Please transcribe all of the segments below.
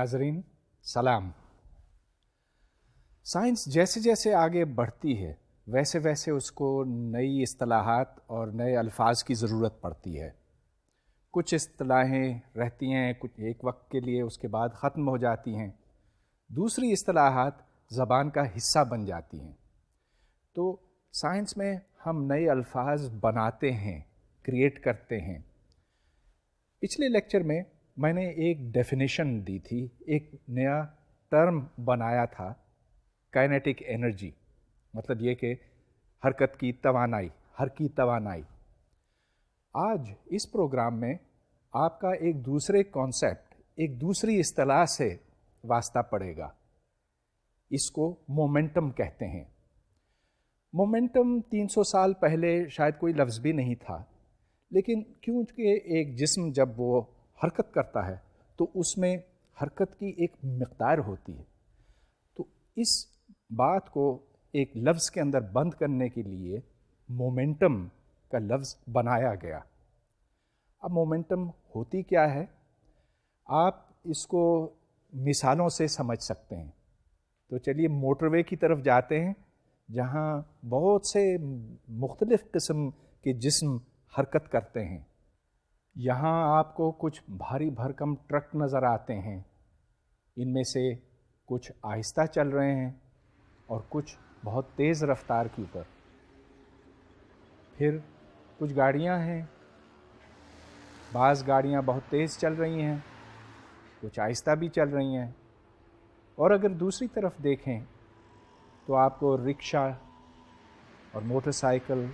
ناظرین سلام. سائنس جیسے جیسے آگے بڑھتی ہے ویسے ویسے اس کو نئی اصطلاحات اور نئے الفاظ کی ضرورت پڑتی ہے. کچھ اصطلاحیں رہتی ہیں کچھ ایک وقت کے لیے، اس کے بعد ختم ہو جاتی ہیں. دوسری اصطلاحات زبان کا حصہ بن جاتی ہیں. تو سائنس میں ہم نئے الفاظ بناتے ہیں، کریٹ کرتے ہیں. پچھلے لیکچر میں نے ایک ڈیفینیشن دی تھی، ایک نیا ٹرم بنایا تھا، کائنیٹک انرجی. مطلب یہ کہ حرکت کی توانائی، حرکی توانائی. آج اس پروگرام میں آپ کا ایک دوسرے کانسیپٹ، ایک دوسری اصطلاح سے واسطہ پڑے گا. اس کو مومنٹم کہتے ہیں. مومنٹم 300 سال پہلے شاید کوئی لفظ بھی نہیں تھا، لیکن کیونکہ ایک جسم جب وہ حرکت کرتا ہے تو اس میں حرکت کی ایک مقدار ہوتی ہے، تو اس بات کو ایک لفظ کے اندر بند کرنے کے لیے مومنٹم کا لفظ بنایا گیا. اب مومنٹم ہوتی کیا ہے؟ آپ اس کو مثالوں سے سمجھ سکتے ہیں. تو چلیے موٹر وے کی طرف جاتے ہیں جہاں بہت سے مختلف قسم کے جسم حرکت کرتے ہیں. یہاں آپ کو کچھ بھاری بھرکم ٹرک نظر آتے ہیں. ان میں سے کچھ آہستہ چل رہے ہیں اور کچھ بہت تیز رفتار کے اوپر. پھر کچھ گاڑیاں ہیں، بعض گاڑیاں بہت تیز چل رہی ہیں، کچھ آہستہ بھی چل رہی ہیں. اور اگر دوسری طرف دیکھیں تو آپ کو رکشا اور موٹر سائیکل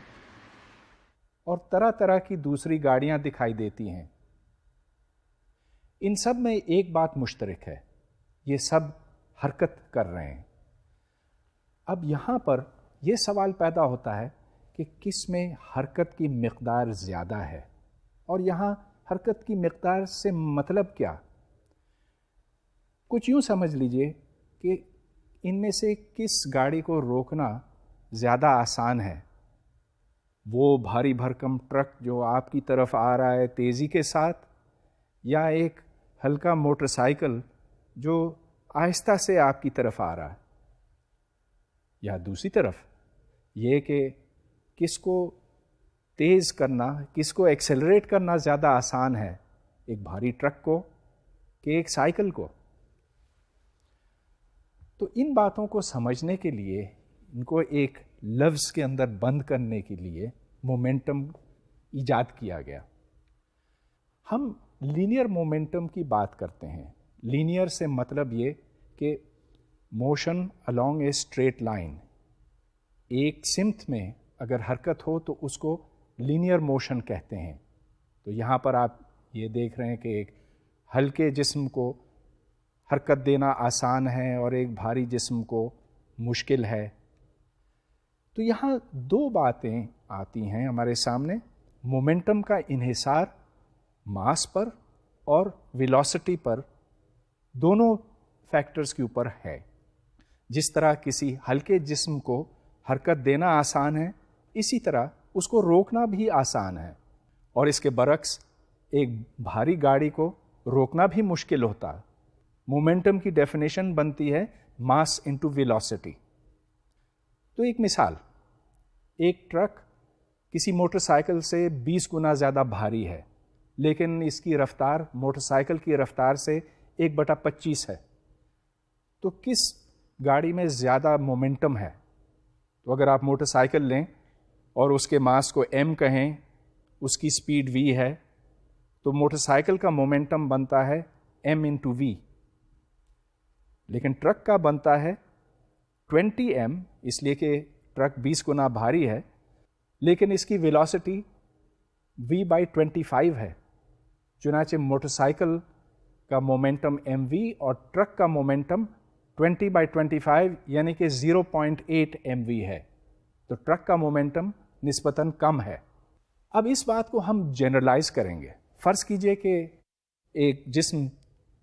اور طرح طرح کی دوسری گاڑیاں دکھائی دیتی ہیں. ان سب میں ایک بات مشترک ہے، یہ سب حرکت کر رہے ہیں. اب یہاں پر یہ سوال پیدا ہوتا ہے کہ کس میں حرکت کی مقدار زیادہ ہے، اور یہاں حرکت کی مقدار سے مطلب کیا؟ کچھ یوں سمجھ لیجئے کہ ان میں سے کس گاڑی کو روکنا زیادہ آسان ہے. وہ بھاری بھرکم ٹرک جو آپ کی طرف آ رہا ہے تیزی کے ساتھ، یا ایک ہلکا موٹر سائیکل جو آہستہ سے آپ کی طرف آ رہا ہے. یا دوسری طرف یہ کہ کس کو تیز کرنا، کس کو ایکسیلریٹ کرنا زیادہ آسان ہے، ایک بھاری ٹرک کو کہ ایک سائیکل کو. تو ان باتوں کو سمجھنے کے لیے، ان کو ایک لفظ کے اندر بند کرنے کے لیے مومنٹم ایجاد کیا گیا. ہم لینئر مومنٹم کی بات کرتے ہیں. لینئر سے مطلب یہ کہ motion along a straight line. ایک سمت میں اگر حرکت ہو تو اس کو لینئر موشن کہتے ہیں. تو یہاں پر آپ یہ دیکھ رہے ہیں کہ ایک ہلکے جسم کو حرکت دینا آسان ہے اور ایک بھاری جسم کو مشکل ہے. تو یہاں دو باتیں آتی ہیں ہمارے سامنے. مومنٹم کا انحصار ماس پر اور ویلوسٹی پر، دونوں فیکٹرز کے اوپر ہے. جس طرح کسی ہلکے جسم کو حرکت دینا آسان ہے، اسی طرح اس کو روکنا بھی آسان ہے. اور اس کے برعکس ایک بھاری گاڑی کو روکنا بھی مشکل ہوتا. مومنٹم کی ڈیفینیشن بنتی ہے ماس انٹو ویلوسٹی. تو ایک مثال، ایک ٹرک کسی موٹر سائیکل سے 20 گنا زیادہ بھاری ہے، لیکن اس کی رفتار موٹر سائیکل کی رفتار سے 1/25 ہے. تو کس گاڑی میں زیادہ مومنٹم ہے؟ تو اگر آپ موٹر سائیکل لیں اور اس کے ماس کو m کہیں، اس کی سپیڈ v ہے، تو موٹر سائیکل کا مومنٹم بنتا ہے m انٹو v. لیکن ٹرک کا بنتا ہے 20m، اس لیے کہ ٹرک 20 گنا بھاری ہے، لیکن اس کی ویلوسٹی v/25 ہے. چنانچہ موٹر سائیکل کا مومنٹم mv اور ٹرک کا مومنٹم 20/25 یعنی کہ 0.8 mv ہے. تو ٹرک کا مومنٹم نسبتاً کم ہے. اب اس بات کو ہم جنرلائز کریں گے. فرض کیجئے کہ ایک جسم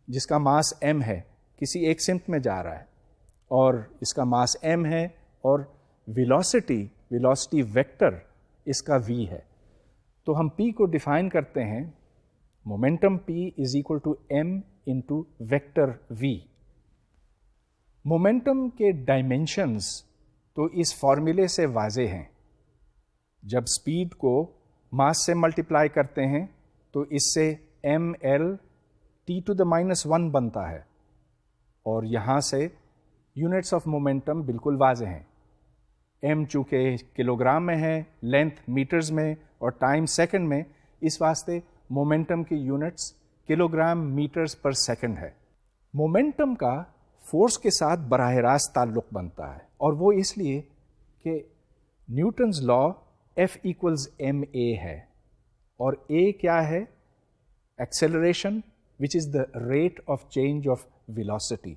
جس کا ماس m ہے کسی ایک سمت میں جا رہا ہے، اور اس کا ماس m ہے اور ویلوسٹی ویکٹر اس کا v ہے. تو ہم p کو ڈیفائن کرتے ہیں، momentum p is equal to m into vector v. Momentum کے ڈائمینشنز تو اس فارمولے سے واضح ہیں. جب اسپیڈ کو ماس سے ملٹیپلائی کرتے ہیں تو اس سے ml t⁻⁻1 بنتا ہے, اور یہاں سے یونٹس آف مومنٹم بالکل واضح ہیں. m چونکہ کلو گرام میں ہے, لینتھ میٹرز میں اور ٹائم سیکنڈ میں, اس واسطے مومنٹم کی units kilo gram matters per second ہے. مومنٹم کا فورس کے ساتھ براہ راست تعلق بنتا ہے, اور وہ اس لیے کہ نیوٹنز لا F = ma ہے, اور a کیا ہے؟ Acceleration which is the rate of change of velocity.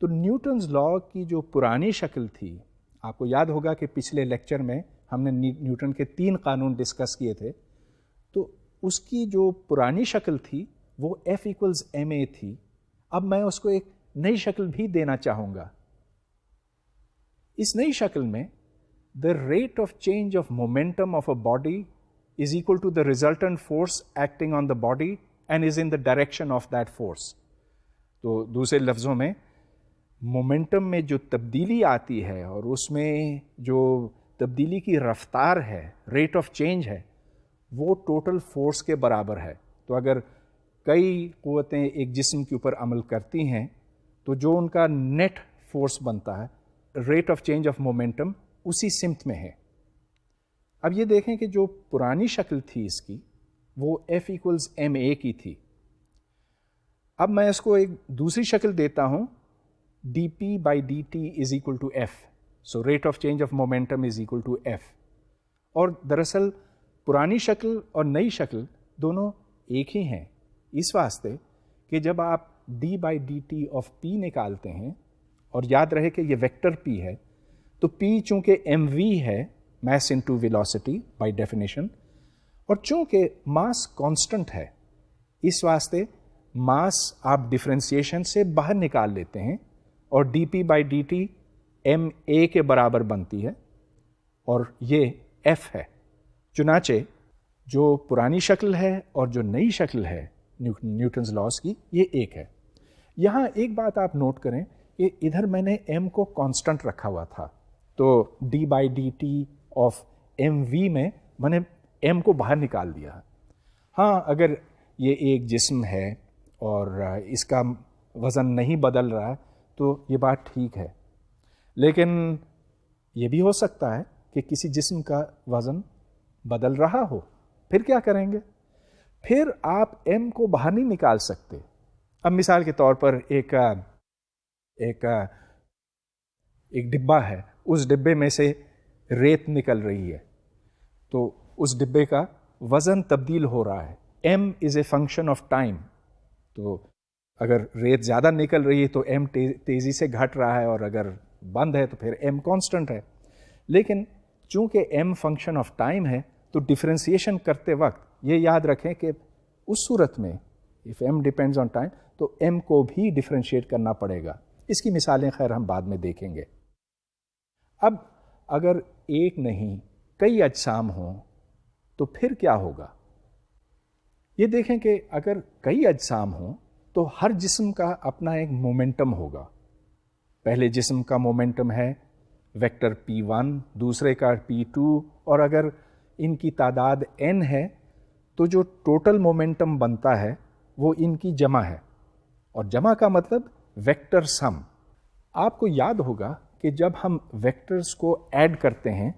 تو نیوٹنز لا کی جو پرانی شکل تھی, آپ کو یاد ہوگا کہ پچھلے لیکچر میں ہم نے نیوٹن کے 3 قانون ڈسکس کیے تھے, تو اس کی جو پرانی شکل تھی وہ F = ma تھی. اب میں اس کو ایک نئی شکل بھی دینا چاہوں گا. اس نئی شکل میں the rate of change of momentum of a body is equal to the resultant force acting on the body and is in the direction of that force. تو دوسرے لفظوں میں مومنٹم میں جو تبدیلی آتی ہے اور اس میں جو تبدیلی کی رفتار ہے, ریٹ آف چینج ہے, وہ ٹوٹل فورس کے برابر ہے. تو اگر کئی قوتیں ایک جسم کے اوپر عمل کرتی ہیں تو جو ان کا نیٹ فورس بنتا ہے, rate of change of momentum اسی سمت میں ہے. اب یہ دیکھیں کہ جو پرانی شکل تھی اس کی وہ F = ma کی تھی. اب میں اس کو ایک دوسری شکل دیتا ہوں, dp/dt is equal to F. So rate of change of momentum is equal to F. اور دراصل پرانی شکل اور نئی شکل دونوں ایک ہی ہیں, اس واسطے کہ جب آپ d/dt of p نکالتے ہیں, اور یاد رہے کہ یہ ویکٹر p ہے, تو p چونکہ mv ہے, mass into velocity by definition, اور چونکہ ماس کانسٹنٹ ہے, اس واسطے ماس آپ ڈفرینسیشن سے باہر نکال لیتے ہیں اور dp/dt ma کے برابر بنتی ہے, اور یہ f ہے. چنانچہ جو پرانی شکل ہے اور جو نئی شکل ہے نیوٹنز لاز کی, یہ ایک ہے. یہاں ایک بات آپ نوٹ کریں کہ ادھر میں نے m کو کانسٹنٹ رکھا ہوا تھا, تو d/dt of mv میں نے m کو باہر نکال دیا. ہاں, اگر یہ ایک جسم ہے اور اس کا وزن نہیں بدل رہا تو یہ بات ٹھیک ہے, لیکن یہ بھی ہو سکتا ہے کہ کسی جسم کا وزن بدل رہا ہو. پھر کیا کریں گے؟ پھر آپ m کو باہر نہیں نکال سکتے. اب مثال کے طور پر ایک ڈبہ ہے, اس ڈبے میں سے ریت نکل رہی ہے, تو اس ڈبے کا وزن تبدیل ہو رہا ہے. m is a function of time. تو اگر ریت زیادہ نکل رہی ہے تو m تیزی سے گھٹ رہا ہے, اور اگر بند ہے تو پھر m کانسٹنٹ ہے. لیکن چونکہ m فنکشن آف ٹائم ہے تو ڈفرینسیشن کرتے وقت یہ یاد رکھیں کہ اس صورت میں if m depends on time تو m کو بھی ڈفرینشیٹ کرنا پڑے گا. اس کی مثالیں خیر ہم بعد میں دیکھیں گے. اب اگر ایک نہیں کئی اجسام ہوں تو پھر کیا ہوگا؟ یہ دیکھیں کہ اگر کئی اجسام ہوں تو ہر جسم کا اپنا ایک مومنٹم ہوگا. پہلے جسم کا مومنٹم ہے ویکٹر p1, دوسرے کا p2, اور اگر ان کی تعداد n ہے تو جو ٹوٹل مومنٹم بنتا ہے وہ ان کی جمع ہے, اور جمع کا مطلب ویکٹر سم. آپ کو یاد ہوگا کہ جب ہم ویکٹرز کو ایڈ کرتے ہیں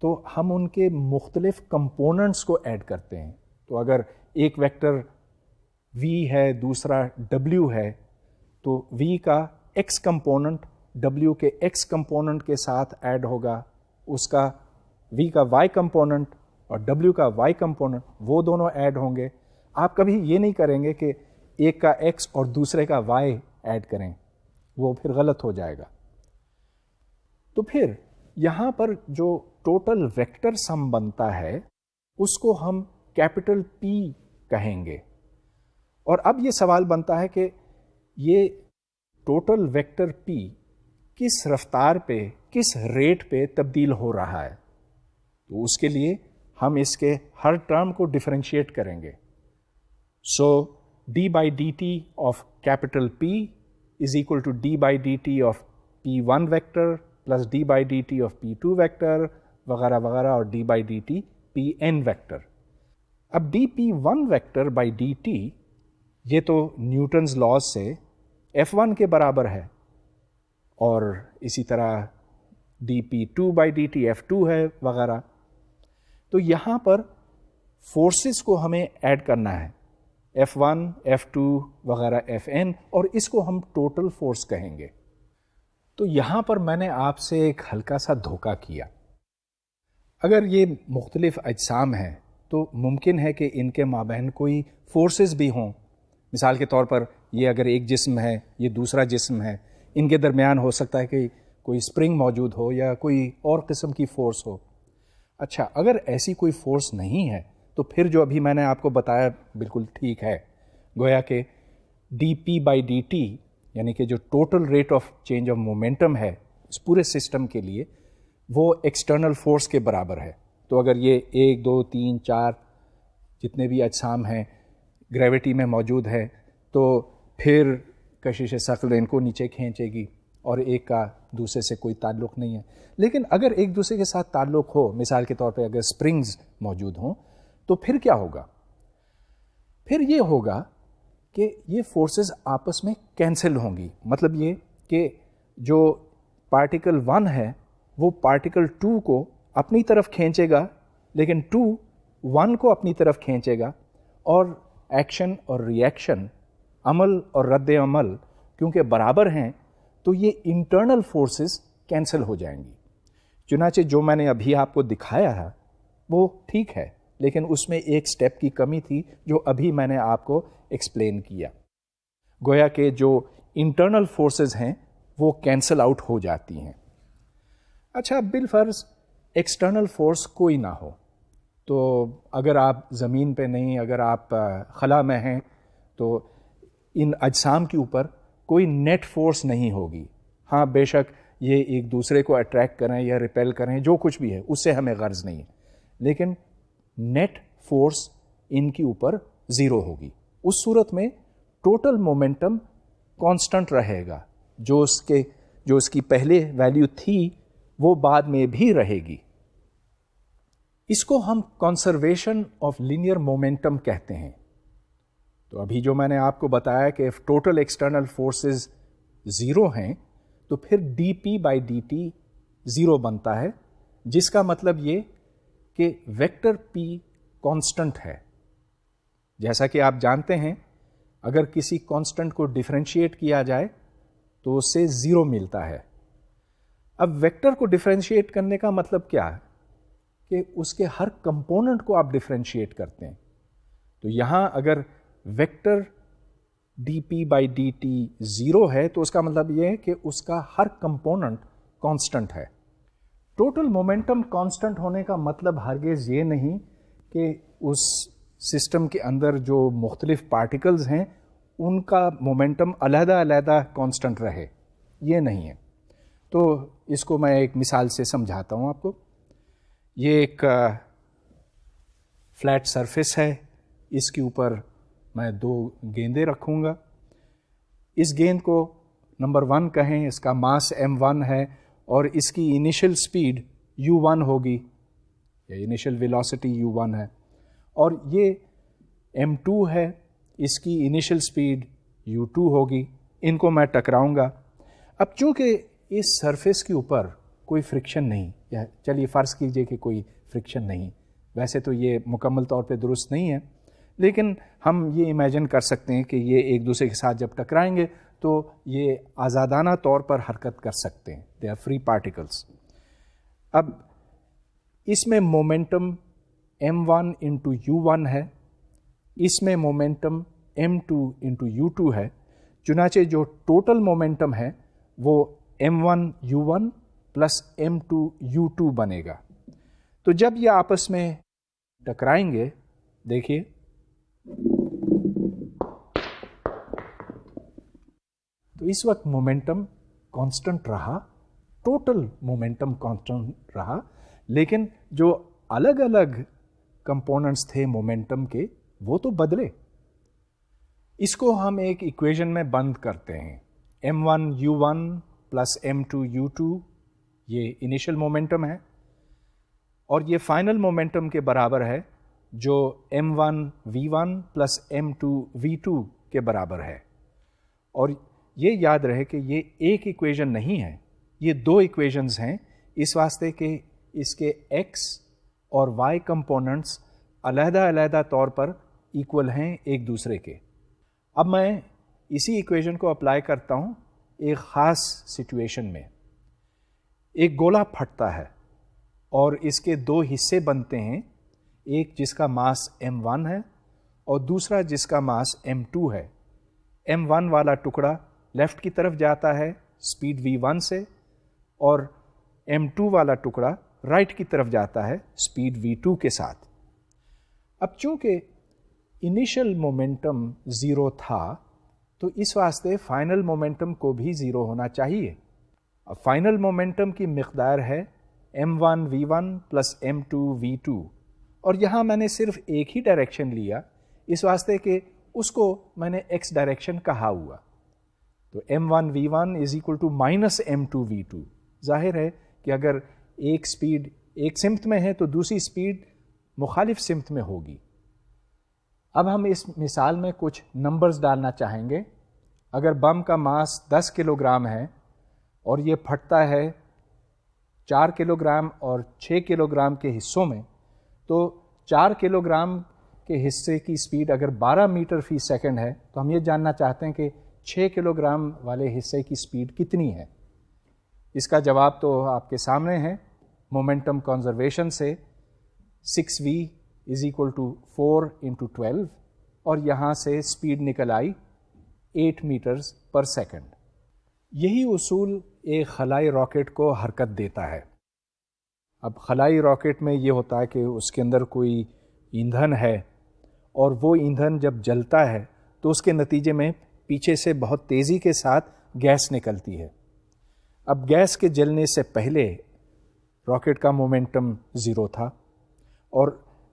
تو ہم ان کے مختلف کمپوننٹس کو ایڈ کرتے ہیں. تو اگر ایک ویکٹر v ہے, دوسرا w ہے, تو v کا x کمپوننٹ w کے x کمپوننٹ کے ساتھ ایڈ ہوگا, اس کا v کا y کمپوننٹ اور w کا y کمپوننٹ, وہ دونوں ایڈ ہوں گے. آپ کبھی یہ نہیں کریں گے کہ ایک کا x اور دوسرے کا y ایڈ کریں, وہ پھر غلط ہو جائے گا. تو پھر یہاں پر جو ٹوٹل ویکٹر سم بنتا ہے اس کو ہم کیپٹل P کہیں گے. اور اب یہ سوال بنتا ہے کہ یہ ٹوٹل ویکٹر P کس رفتار پہ, کس ریٹ پہ تبدیل ہو رہا ہے. تو اس کے لیے ہم اس کے ہر ٹرم کو ڈفرینشیٹ کریں گے. سو d by dt of capital P is equal to d by dt of P1 vector plus d by dt of P2 vector وغیرہ وغیرہ اور d by dt Pn vector. اب dP1 vector by dt یہ تو Newton's laws سے F1 کے برابر ہے اور اسی طرح dP2 by dt F2 ہے وغیرہ. تو یہاں پر فورسز کو ہمیں ایڈ کرنا ہے F1 F2 وغیرہ Fn اور اس کو ہم ٹوٹل فورس کہیں گے. تو یہاں پر میں نے آپ سے ایک ہلکا سا دھوکہ کیا. اگر یہ مختلف اجسام ہیں تو ممکن ہے کہ ان کے مابین کوئی فورسز بھی ہوں. مثال کے طور پر یہ اگر ایک جسم ہے یہ دوسرا جسم ہے, ان کے درمیان ہو سکتا ہے کہ کوئی اسپرنگ موجود ہو یا کوئی اور قسم کی فورس ہو. اچھا, اگر ایسی کوئی فورس نہیں ہے تو پھر جو ابھی میں نے آپ کو بتایا بالکل ٹھیک ہے. گویا کہ D P by D T یعنی کہ جو total rate of change of momentum ہے اس پورے سسٹم کے لیے وہ ایکسٹرنل فورس کے برابر ہے. تو اگر یہ 1 2 3 4 جتنے بھی اجسام ہیں گریوٹی میں موجود ہے تو پھر کشش ثقل ان کو نیچے کھینچے گی اور ایک کا دوسرے سے کوئی تعلق نہیں ہے. لیکن اگر ایک دوسرے کے ساتھ تعلق ہو, مثال کے طور پہ اگر اسپرنگز موجود ہوں, تو پھر کیا ہوگا؟ پھر یہ ہوگا کہ یہ فورسز آپس میں کینسل ہوں گی. مطلب یہ کہ جو پارٹیکل 1 ہے وہ پارٹیکل 2 کو اپنی طرف کھینچے گا, لیکن 2 1 کو اپنی طرف کھینچے گا, اور ایکشن اور ری ایکشن, عمل اور رد عمل کیونکہ برابر ہیں تو یہ انٹرنل فورسز کینسل ہو جائیں گی. چنانچہ جو میں نے ابھی آپ کو دکھایا ہے وہ ٹھیک ہے, لیکن اس میں ایک سٹیپ کی کمی تھی جو ابھی میں نے آپ کو ایکسپلین کیا. گویا کہ جو انٹرنل فورسز ہیں وہ کینسل آؤٹ ہو جاتی ہیں. اچھا, بالفرض ایکسٹرنل فورس کوئی نہ ہو, تو اگر آپ زمین پہ نہیں, اگر آپ خلا میں ہیں تو ان اجسام کے اوپر کوئی نیٹ فورس نہیں ہوگی. ہاں بے شک یہ ایک دوسرے کو اٹریکٹ کریں یا ریپیل کریں, جو کچھ بھی ہے اس سے ہمیں غرض نہیں ہے, لیکن نیٹ فورس ان کے اوپر زیرو ہوگی. اس صورت میں ٹوٹل مومنٹم کانسٹنٹ رہے گا. جو اس کی پہلے ویلیو تھی وہ بعد میں بھی رہے گی. اس کو ہم کنزرویشن آف لینئر مومنٹم کہتے ہیں. تو ابھی جو میں نے آپ کو بتایا کہ ٹوٹل ایکسٹرنل فورسز زیرو ہیں تو پھر D P by D T zero بنتا ہے, جس کا مطلب یہ کہ ویکٹر پی کانسٹنٹ ہے. جیسا کہ آپ جانتے ہیں اگر کسی کانسٹنٹ کو ڈفرینشیٹ کیا جائے تو اس سے زیرو ملتا ہے. اب ویکٹر کو ڈفرینشیٹ کرنے کا مطلب کیا ہے کہ اس کے ہر کمپوننٹ کو آپ ڈفرینشیٹ کرتے ہیں. تو یہاں اگر vector D P by D T zero ہے تو اس کا مطلب یہ ہے کہ اس کا ہر کمپوننٹ کانسٹنٹ ہے. ٹوٹل مومنٹم کانسٹنٹ ہونے کا مطلب ہرگز یہ نہیں کہ اس سسٹم کے اندر جو مختلف پارٹیکلز ہیں ان کا مومنٹم علیحدہ علیحدہ کانسٹنٹ رہے, یہ نہیں ہے. تو اس کو میں ایک مثال سے سمجھاتا ہوں آپ کو. یہ ایک فلیٹ سرفیس ہے, اس کے اوپر میں 2 گیندیں رکھوں گا. اس گیند کو نمبر 1 کہیں, اس کا ماس m1 ہے اور اس کی انیشل سپیڈ u1 ہوگی, یا انیشل ویلوسٹی u1 ہے, اور یہ m2 ہے, اس کی انیشل سپیڈ u2 ہوگی. ان کو میں ٹکراؤں گا. اب چونکہ اس سرفیس کے اوپر کوئی فرکشن نہیں, یا چلیے فرض کیجئے کہ کوئی فرکشن نہیں, ویسے تو یہ مکمل طور پہ درست نہیں ہے, لیکن ہم یہ امیجن کر سکتے ہیں کہ یہ ایک دوسرے کے ساتھ جب ٹکرائیں گے تو یہ آزادانہ طور پر حرکت کر سکتے ہیں. They are free particles. اب اس میں مومنٹم m1 انٹو u1 ہے, اس میں مومنٹم m2 انٹو u2 ہے. چنانچہ جو ٹوٹل مومنٹم ہے وہ m1 u1 plus m2 u2 بنے گا. تو جب یہ آپس میں ٹکرائیں گے, دیکھیے تو اس وقت مومنٹم کانسٹنٹ رہا, ٹوٹل مومنٹم کانسٹنٹ رہا, لیکن جو الگ الگ کمپوننٹس تھے مومنٹم کے وہ تو بدلے. اس کو ہم ایک ایکویشن میں بند کرتے ہیں. m1u1 پلس m2u2 یہ انیشل مومنٹم ہے اور یہ فائنل مومنٹم کے برابر ہے جو m1v1 پلس m2v2 کے برابر ہے. اور یہ یاد رہے کہ یہ ایک ایکویشن نہیں ہے, یہ دو ایکویشنز ہیں, اس واسطے کہ اس کے x اور y کمپوننٹس علیحدہ علیحدہ طور پر ایکول ہیں ایک دوسرے کے. اب میں اسی ایکویشن کو اپلائی کرتا ہوں ایک خاص سچویشن میں. ایک گولا پھٹتا ہے اور اس کے دو حصے بنتے ہیں, ایک جس کا ماس m1 ہے اور دوسرا جس کا ماس m2 ہے. m1 والا ٹکڑا لیفٹ کی طرف جاتا ہے اسپیڈ v1 سے اور m2 والا ٹکڑا رائٹ کی طرف جاتا ہے اسپیڈ v2 کے ساتھ. اب چونکہ انیشل مومنٹم زیرو تھا تو اس واسطے فائنل مومنٹم کو بھی زیرو ہونا چاہیے. اب فائنل مومنٹم کی مقدار ہے m1v1 پلس m2v2 اور یہاں میں نے صرف ایک ہی ڈائریکشن لیا اس واسطے کہ اس کو میں نے x ڈائریکشن کہا ہوا. تو m1v1 is equal to minus m2v2. ظاہر ہے کہ اگر ایک سپیڈ ایک سمت میں ہے تو دوسری سپیڈ مخالف سمت میں ہوگی. اب ہم اس مثال میں کچھ نمبرز ڈالنا چاہیں گے. اگر بم کا ماس 10 کلو گرام ہے اور یہ پھٹتا ہے 4 کلو گرام اور 6 کلو گرام کے حصوں میں, تو 4 کلو گرام کے حصے کی سپیڈ اگر 12 میٹر فی سیکنڈ ہے تو ہم یہ جاننا چاہتے ہیں کہ 6 کلو گرام والے حصے کی سپیڈ کتنی ہے. اس کا جواب تو آپ کے سامنے ہے. مومنٹم کنزرویشن سے 6v is equal to 4 into 12 اور یہاں سے سپیڈ نکل آئی 8 میٹرز پر سیکنڈ. یہی اصول ایک خلائی راکٹ کو حرکت دیتا ہے. اب خلائی راکٹ میں یہ ہوتا ہے کہ اس کے اندر کوئی ایندھن ہے اور وہ ایندھن جب جلتا ہے تو اس کے نتیجے میں پیچھے سے بہت تیزی کے ساتھ گیس نکلتی ہے. اب گیس کے جلنے سے پہلے راکٹ کا مومنٹم زیرو تھا اور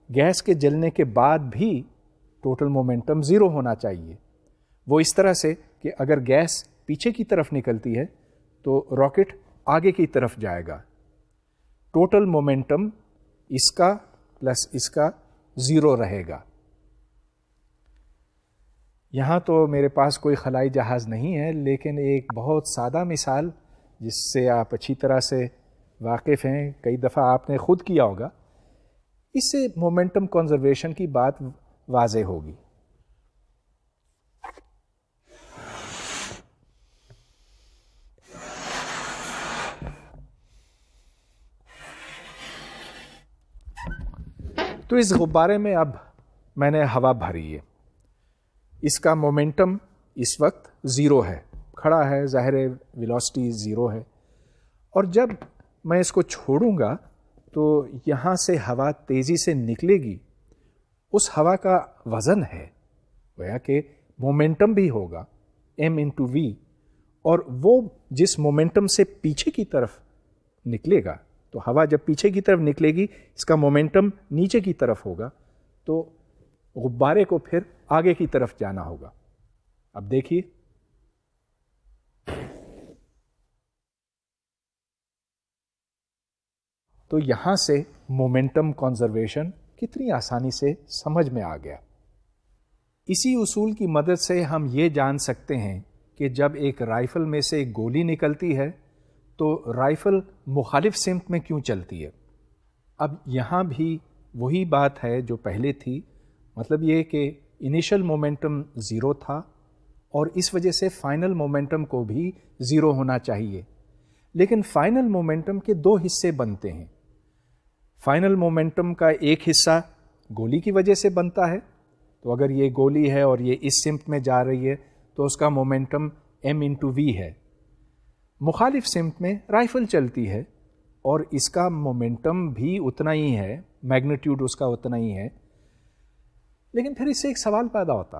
گیس کے جلنے کے بعد بھی ٹوٹل مومنٹم زیرو ہونا چاہیے. وہ اس طرح سے کہ اگر گیس پیچھے کی طرف نکلتی ہے تو راکٹ آگے کی طرف جائے گا. ٹوٹل مومنٹم اس کا پلس اس کا زیرو رہے گا. یہاں تو میرے پاس کوئی خلائی جہاز نہیں ہے, لیکن ایک بہت سادہ مثال جس سے آپ اچھی طرح سے واقف ہیں, کئی دفعہ آپ نے خود کیا ہوگا, اس سے مومنٹم کنزرویشن کی بات واضح ہوگی. تو اس غبارے میں اب میں نے ہوا بھری ہے. اس کا مومنٹم اس وقت زیرو ہے, کھڑا ہے, ظاہر ویلوسٹی زیرو ہے. اور جب میں اس کو چھوڑوں گا تو یہاں سے ہوا تیزی سے نکلے گی. اس ہوا کا وزن ہے گویا کہ مومنٹم بھی ہوگا m انٹو v, اور وہ جس مومنٹم سے پیچھے کی طرف نکلے گا, تو ہوا جب پیچھے کی طرف نکلے گی اس کا مومنٹم نیچے کی طرف ہوگا, تو غبارے کو پھر آگے کی طرف جانا ہوگا. اب دیکھیے تو یہاں سے مومنٹم کنزرویشن کتنی آسانی سے سمجھ میں آ گیا. اسی اصول کی مدد سے ہم یہ جان سکتے ہیں کہ جب ایک رائفل میں سے ایک گولی نکلتی ہے تو رائفل مخالف سمت میں کیوں چلتی ہے. اب یہاں بھی وہی بات ہے جو پہلے تھی, مطلب یہ کہ انیشل مومنٹم زیرو تھا اور اس وجہ سے فائنل مومنٹم کو بھی زیرو ہونا چاہیے. لیکن فائنل مومنٹم کے دو حصے بنتے ہیں. فائنل مومنٹم کا ایک حصہ گولی کی وجہ سے بنتا ہے, تو اگر یہ گولی ہے اور یہ اس سمت میں جا رہی ہے تو اس کا مومنٹم m انٹو v ہے. مخالف سمت میں رائفل چلتی ہے اور اس کا مومنٹم بھی اتنا ہی ہے, میگنیٹیوڈ اس کا اتنا ہی ہے. لیکن پھر اس سے ایک سوال پیدا ہوتا,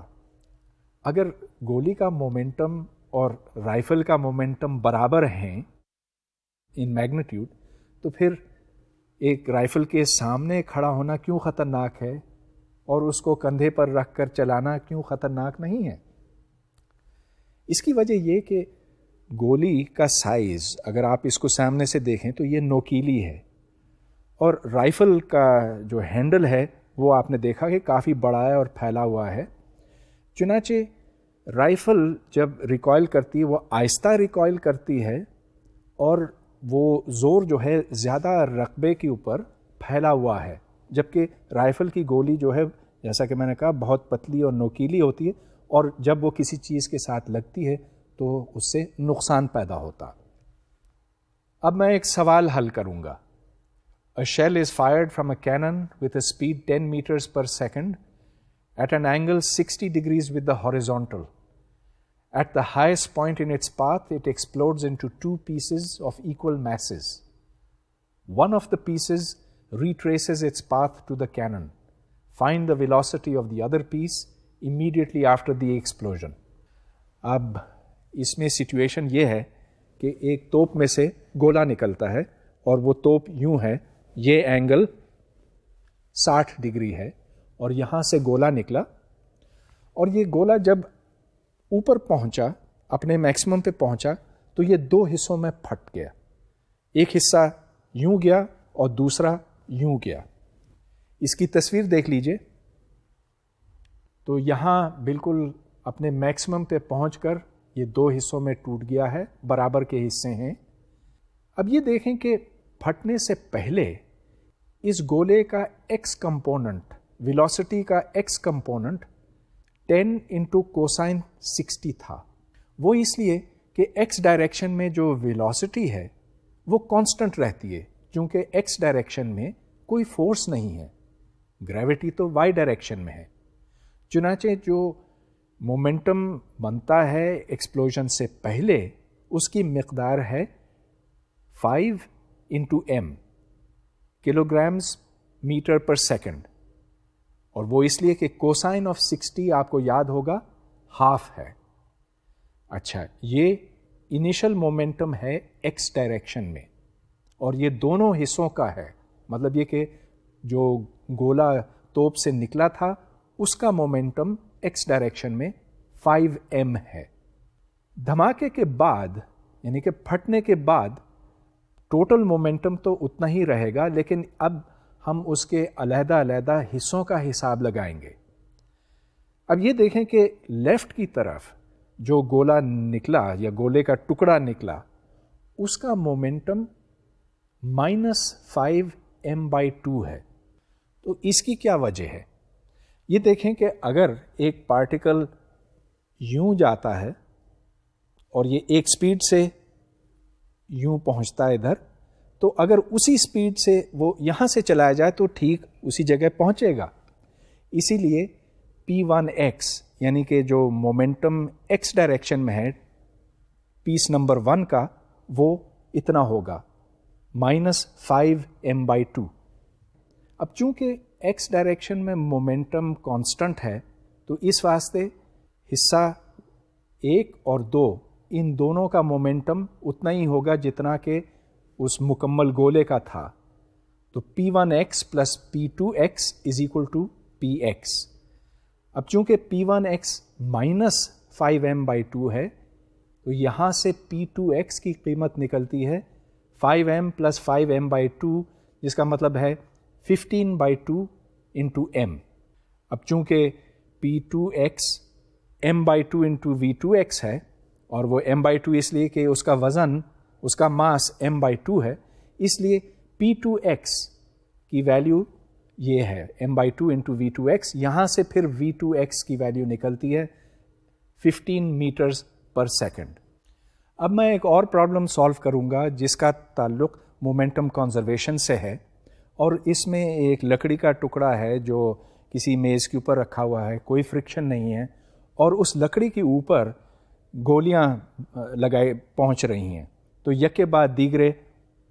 اگر گولی کا مومنٹم اور رائفل کا مومنٹم برابر ہیں ان میگنیٹیوڈ, تو پھر ایک رائفل کے سامنے کھڑا ہونا کیوں خطرناک ہے اور اس کو کندھے پر رکھ کر چلانا کیوں خطرناک نہیں ہے. اس کی وجہ یہ کہ گولی کا سائز اگر آپ اس کو سامنے سے دیکھیں تو یہ نوکیلی ہے، اور رائفل کا جو ہینڈل ہے وہ آپ نے دیکھا کہ کافی بڑا ہے اور پھیلا ہوا ہے. چنانچہ رائفل جب ریکوائل کرتی ہے وہ آہستہ ریکوائل کرتی ہے، اور وہ زور جو ہے زیادہ رقبے کے اوپر پھیلا ہوا ہے، جبکہ رائفل کی گولی جو ہے جیسا کہ میں نے کہا بہت پتلی اور نوکیلی ہوتی ہے، اور جب وہ کسی چیز کے ساتھ لگتی ہے تو اس سے نقصان پیدا ہوتا. اب میں ایک سوال حل کروں گا. A shell is fired from a cannon with a speed 10 meters per second at an angle 60 degrees with the horizontal. At the highest point in its path, it explodes into two pieces of equal masses. One of the pieces retraces its path to the cannon. Find the velocity of the other piece immediately after the explosion. اب اس میں situation یہ ہے کہ ایک توپ میں سے گولا نکلتا ہے، اور وہ توپ یوں ہے، یہ اینگل 60 ڈگری ہے، اور یہاں سے گولا نکلا، اور یہ گولا جب اوپر پہنچا، اپنے میکسیمم پہ پہنچا، تو یہ دو حصوں میں پھٹ گیا. ایک حصہ یوں گیا اور دوسرا یوں گیا. اس کی تصویر دیکھ لیجئے. تو یہاں بالکل اپنے میکسیمم پہ پہنچ کر یہ دو حصوں میں ٹوٹ گیا ہے، برابر کے حصے ہیں. اب یہ دیکھیں کہ پھٹنے سے پہلے اس گولے کا ایکس کمپوننٹ، ویلوسٹی کا ایکس کمپوننٹ 10 انٹو کوسائن 60 تھا. وہ اس لیے کہ ایکس ڈائریکشن میں جو ویلوسٹی ہے وہ کانسٹنٹ رہتی ہے، کیونکہ ایکس ڈائریکشن میں کوئی فورس نہیں ہے، گریوٹی تو وائی ڈائریکشن میں ہے. چنانچہ جو مومنٹم بنتا ہے ایکسپلوژن سے پہلے، اس کی مقدار ہے 5 انٹو ایم، کلو گرامز میٹر پر سیکنڈ، اور وہ اس لیے کہ کوسائن آف 60 آپ کو یاد ہوگا ہاف ہے. اچھا، یہ انیشل مومنٹم ہے ایکس ڈائریکشن میں، اور یہ دونوں حصوں کا ہے. مطلب یہ کہ جو گولا توپ سے نکلا تھا اس کا مومنٹم ایکس ڈائریکشن میں 5m ہے. دھماکے کے بعد، یعنی کہ پھٹنے کے بعد، ٹوٹل مومنٹم تو اتنا ہی رہے گا، لیکن اب ہم اس کے علیحدہ علیحدہ حصوں کا حساب لگائیں گے. اب یہ دیکھیں کہ لیفٹ کی طرف جو گولا نکلا یا گولے کا ٹکڑا نکلا، اس کا مومنٹم -5m/2 ہے. تو اس کی کیا وجہ ہے؟ یہ دیکھیں کہ اگر ایک پارٹیکل یوں جاتا ہے اور یہ ایک سپیڈ سے یوں پہنچتا ہے ادھر، تو اگر اسی سپیڈ سے وہ یہاں سے چلایا جائے تو ٹھیک اسی جگہ پہنچے گا. اسی لیے P1x یعنی کہ جو مومنٹم ایکس ڈائریکشن میں ہے پیس نمبر 1 کا، وہ اتنا ہوگا -5m/2. اب چونکہ ایکس ڈائریکشن میں مومنٹم کانسٹنٹ ہے، تو اس واسطے حصہ 1 اور 2 ان دونوں کا مومنٹم اتنا ہی ہوگا جتنا کہ اس مکمل گولے کا تھا. تو P1x + P2x = Px. اب چونکہ P1x -5m/2 ہے، تو یہاں سے P2x کی قیمت نکلتی ہے 5m + 5m/2، جس کا مطلب ہے 15/2 × m. اب چونکہ P2x m/2 × V2x ہے، اور وہ m/2 اس لیے کہ اس کا وزن، اس کا ماس m/2 ہے، اس لیے P2x کی ویلیو یہ ہے m/2 × V2x. یہاں سے پھر V2x کی ویلیو نکلتی ہے 15 میٹرز پر سیکنڈ. اب میں ایک اور پرابلم سالو کروں گا جس کا تعلق مومنٹم کنزرویشن سے ہے، اور اس میں ایک لکڑی کا ٹکڑا ہے جو کسی میز کے اوپر رکھا ہوا ہے، کوئی فرکشن نہیں ہے، اور اس لکڑی کے اوپر گولیاں لگائے پہنچ رہی ہیں. تو یک کے بعد دیگرے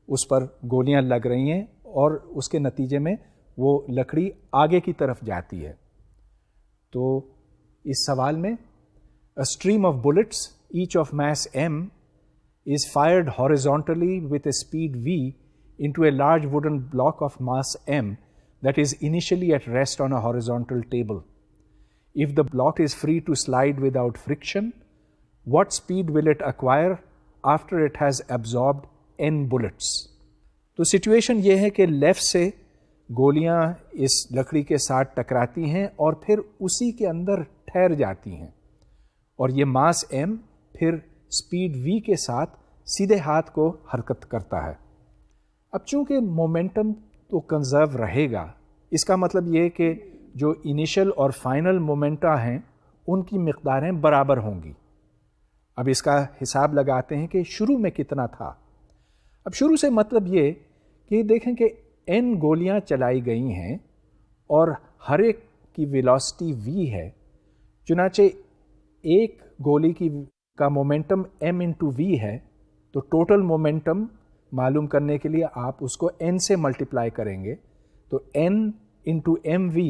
اس پر گولیاں لگ رہی ہیں، اور اس کے نتیجے میں وہ لکڑی آگے کی طرف جاتی ہے. تو اس سوال میں a stream of bullets each of mass m is fired horizontally with a speed v into a large wooden block of mass m that is initially at rest on a horizontal table. If the block is free to slide without friction, what speed will it acquire after it has absorbed n bullets. تو situation یہ ہے کہ left سے گولیاں اس لکڑی کے ساتھ ٹکراتی ہیں اور پھر اسی کے اندر ٹھہر جاتی ہیں، اور یہ ماس m پھر اسپیڈ v کے ساتھ سیدھے ہاتھ کو حرکت کرتا ہے. اب چونکہ مومنٹم تو کنزرو رہے گا، اس کا مطلب یہ کہ جو انیشل اور فائنل مومنٹا ہیں ان کی مقداریں برابر ہوں گی. اب اس کا حساب لگاتے ہیں کہ شروع میں کتنا تھا. اب شروع سے مطلب یہ کہ دیکھیں کہ n گولیاں چلائی گئی ہیں اور ہر ایک کی ویلاسٹی v ہے، چنانچہ ایک گولی کا مومنٹم m انٹو v ہے، تو ٹوٹل مومنٹم معلوم کرنے کے لیے آپ اس کو n سے ملٹیپلائی کریں گے، تو n انٹو ایم وی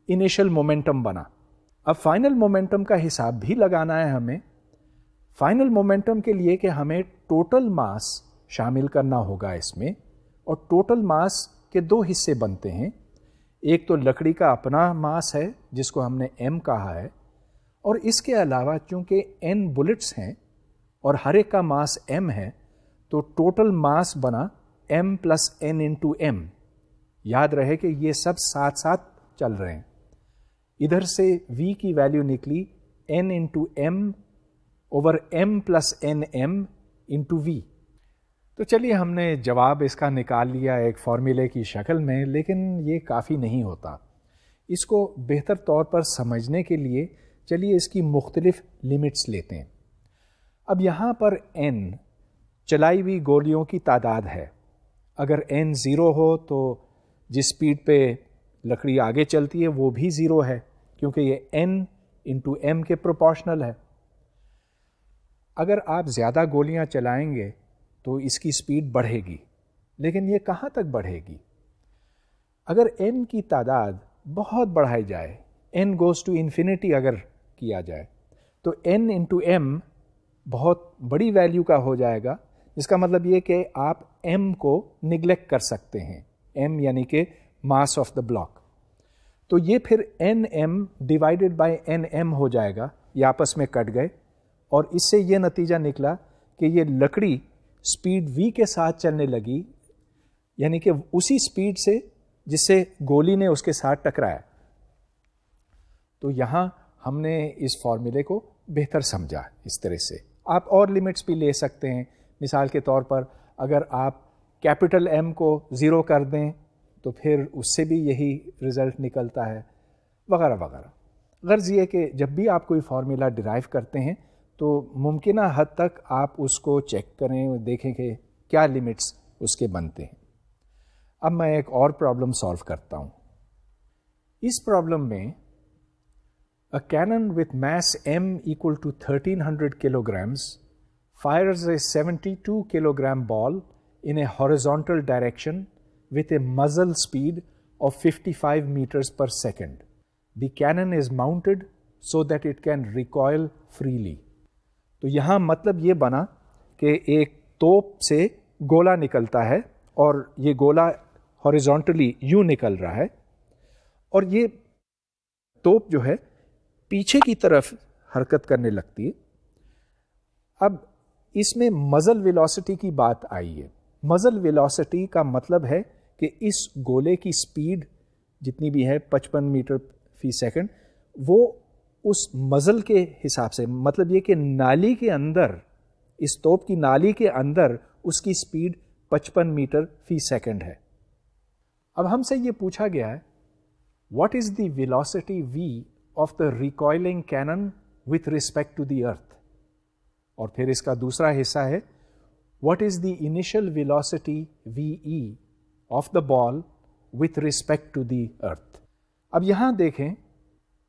انیشل مومنٹم بنا. اب فائنل مومنٹم کا حساب بھی لگانا ہے ہمیں. فائنل مومنٹم کے لیے کہ ہمیں ٹوٹل ماس شامل کرنا ہوگا اس میں، اور ٹوٹل ماس کے دو حصے بنتے ہیں. ایک تو لکڑی کا اپنا ماس ہے جس کو ہم نے m کہا ہے، اور اس کے علاوہ چونکہ n بلٹس ہیں اور ہر ایک کا ماس m ہے، تو ٹوٹل ماس بنا m plus n into m. یاد رہے کہ یہ سب ساتھ ساتھ چل رہے ہیں. ادھر سے v کی ویلیو نکلی n into m over m plus n m into v. تو چلیے ہم نے جواب اس کا نکال لیا ایک فارمولے کی شکل میں، لیکن یہ کافی نہیں ہوتا. اس کو بہتر طور پر سمجھنے کے لیے چلیے اس کی مختلف لمٹس لیتے ہیں. اب یہاں پر n چلائی ہوئی گولیوں کی تعداد ہے. اگر n 0 ہو تو جس سپیڈ پہ لکڑی آگے چلتی ہے وہ بھی 0 ہے، کیونکہ یہ n انٹو m کے پروپورشنل ہے. اگر آپ زیادہ گولیاں چلائیں گے تو اس کی سپیڈ بڑھے گی، لیکن یہ کہاں تک بڑھے گی؟ اگر n کی تعداد بہت بڑھائی جائے، n goes to infinity اگر کیا جائے، تو n انٹو m بہت بڑی ویلیو کا ہو جائے گا، جس کا مطلب یہ کہ آپ m کو نگلیکٹ کر سکتے ہیں. m یعنی کہ ماس آف دا بلاک. تو یہ پھر nm ڈیوائڈیڈ بائی nm ہو جائے گا، یہ آپس میں کٹ گئے، اور اس سے یہ نتیجہ نکلا کہ یہ لکڑی سپیڈ v کے ساتھ چلنے لگی، یعنی کہ اسی سپیڈ سے جس سے گولی نے اس کے ساتھ ٹکرایا. تو یہاں ہم نے اس فارمولے کو بہتر سمجھا. اس طرح سے آپ اور لمٹس بھی لے سکتے ہیں. مثال کے طور پر اگر آپ کیپٹل M کو 0 کر دیں تو پھر اس سے بھی یہی رزلٹ نکلتا ہے، وغیرہ وغیرہ. غرض یہ کہ جب بھی آپ کوئی فارمولا ڈرائیو کرتے ہیں تو ممکنہ حد تک آپ اس کو چیک کریں اور دیکھیں کہ کیا لمٹس اس کے بنتے ہیں. اب میں ایک اور پرابلم سالو کرتا ہوں. اس پرابلم میں a cannon with mass m equal to 1300 kilograms fires a 72 kilogram ball in a horizontal direction with a muzzle speed of 55 meters per second. The cannon is mounted so that it can recoil freely. تو یہاں مطلب یہ بنا کہ ایک توپ سے گولا نکلتا ہے اور یہ گولا ہاریزونٹلی یوں نکل رہا ہے، اور یہ توپ جو ہے پیچھے کی طرف حرکت کرنے لگتی ہے. اب اس میں مزل ویلاسٹی کی بات آئی ہے. مزل ویلاسٹی کا مطلب ہے کہ اس گولے کی سپیڈ جتنی بھی ہے 55 میٹر فی سیکنڈ، وہ اس مزل کے حساب سے، مطلب یہ کہ نالی کے اندر، اس توپ کی نالی کے اندر اس کی سپیڈ 55 میٹر فی سیکنڈ ہے. اب ہم سے یہ پوچھا گیا ہے what is the velocity v of the recoiling cannon with respect to the earth, اور پھر اس کا دوسرا حصہ ہے what is the initial velocity ve of the ball with respect to the earth. اب یہاں دیکھیں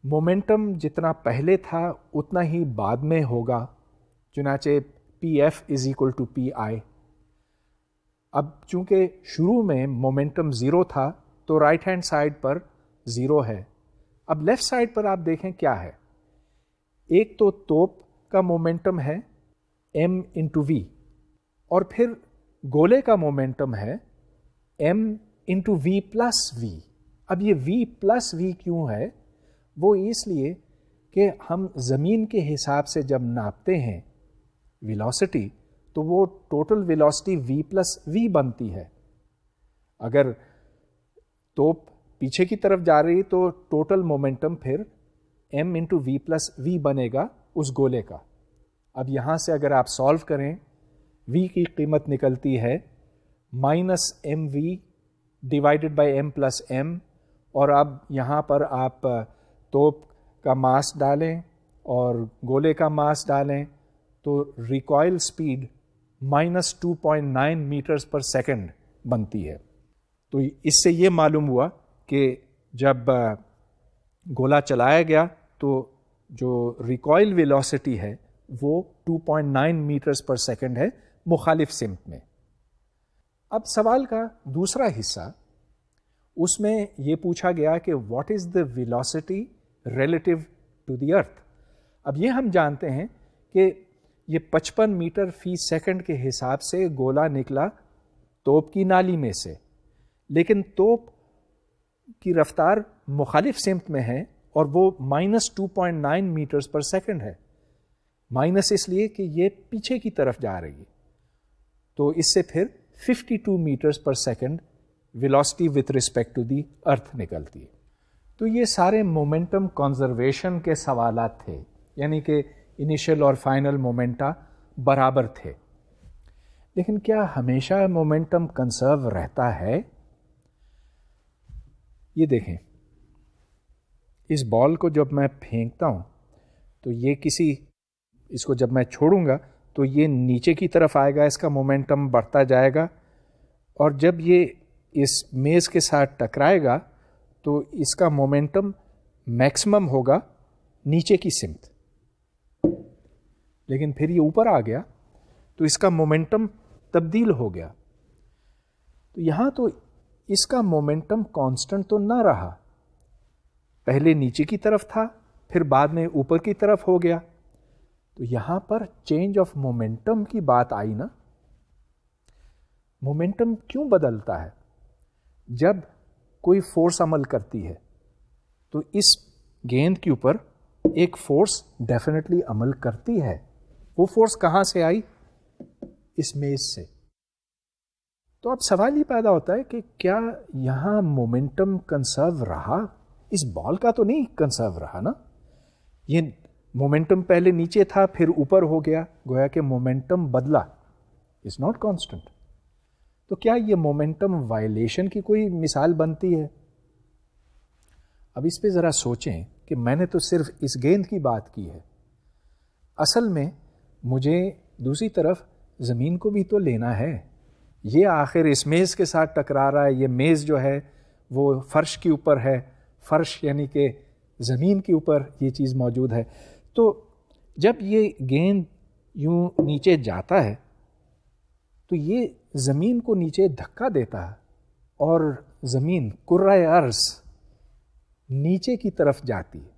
مومنٹم جتنا پہلے تھا اتنا ہی بعد میں ہوگا، چنانچہ pf is equal to pi. اب چونکہ شروع میں مومنٹم 0 تھا تو رائٹ ہینڈ سائڈ پر 0 ہے. اب لیفٹ سائڈ پر آپ دیکھیں کیا ہے. ایک تو توپ کا مومنٹم ہے m انٹو v، اور پھر گولے کا مومنٹم ہے m into v plus v. اب یہ v پلس v کیوں ہے؟ وہ اس لیے کہ ہم زمین کے حساب سے جب ناپتے ہیں ویلوسٹی تو وہ ٹوٹل ویلوسٹی v پلس وی بنتی ہے. اگر توپ پیچھے کی طرف جا رہی تو ٹوٹل مومنٹم پھر m انٹو وی پلس وی بنے گا اس گولے کا. اب یہاں سے اگر آپ سالو کریں v کی قیمت نکلتی ہے minus M V divided by M plus M, اور اب یہاں پر آپ توپ کا ماس ڈالیں اور گولے کا ماس ڈالیں تو recoil speed minus 2.9 metres per second بنتی ہے. تو اس سے یہ معلوم ہوا کہ جب گولا چلایا گیا تو جو ریکوائل ویلوسٹی ہے وہ 2.9 میٹرز پر سیکنڈ ہے مخالف سمت میں. اب سوال کا دوسرا حصہ اس میں یہ پوچھا گیا کہ what is the velocity relative to the earth. اب یہ ہم جانتے ہیں کہ یہ 55 میٹر فی سیکنڈ کے حساب سے گولا نکلا توپ کی نالی میں سے, لیکن توپ کی رفتار مخالف سمت میں ہے اور وہ مائنس 2.9 میٹرز پر سیکنڈ ہے. مائنس اس لیے کہ یہ پیچھے کی طرف جا رہی ہے, تو اس سے پھر 52 metres per second velocity with respect to the earth نکلتی ہے. تو یہ سارے مومنٹم کنزرویشن کے سوالات تھے, یعنی کہ انیشل اور فائنل مومنٹا برابر تھے. لیکن کیا ہمیشہ مومنٹم کنزرو رہتا ہے؟ یہ دیکھیں, اس بال کو جب میں پھینکتا ہوں تو یہ اس کو جب میں چھوڑوں گا تو یہ نیچے کی طرف آئے گا, اس کا مومنٹم بڑھتا جائے گا, اور جب یہ اس میز کے ساتھ ٹکرائے گا تو اس کا مومنٹم میکسیمم ہوگا نیچے کی سمت. لیکن پھر یہ اوپر آ گیا تو اس کا مومنٹم تبدیل ہو گیا. تو یہاں تو اس کا مومنٹم کانسٹنٹ تو نہ رہا, پہلے نیچے کی طرف تھا پھر بعد میں اوپر کی طرف ہو گیا. تو یہاں پر چینج آف مومنٹم کی بات آئی نا. مومنٹم کیوں بدلتا ہے؟ جب کوئی فورس عمل کرتی ہے تو اس گیند کے اوپر ایک فورس ڈیفینیٹلی عمل کرتی ہے. وہ فورس کہاں سے آئی؟ اس میز سے. تو اب سوال یہ پیدا ہوتا ہے کہ کیا یہاں مومنٹم کنسرو رہا؟ اس بال کا تو نہیں کنسرو رہا نا. یہ مومنٹم پہلے نیچے تھا پھر اوپر ہو گیا, گویا کہ مومنٹم بدلا, از ناٹ کانسٹنٹ. تو کیا یہ مومنٹم وائلیشن کی کوئی مثال بنتی ہے؟ اب اس پہ ذرا سوچیں کہ میں نے تو صرف اس گیند کی بات کی ہے, اصل میں مجھے دوسری طرف زمین کو بھی تو لینا ہے. یہ آخر اس میز کے ساتھ ٹکرا رہا ہے, یہ میز جو ہے وہ فرش کے اوپر ہے, فرش یعنی کہ زمین کے اوپر یہ چیز موجود ہے. تو جب یہ گیند یوں نیچے جاتا ہے تو یہ زمین کو نیچے دھکا دیتا ہے اور زمین کرۂ ارض نیچے کی طرف جاتی ہے.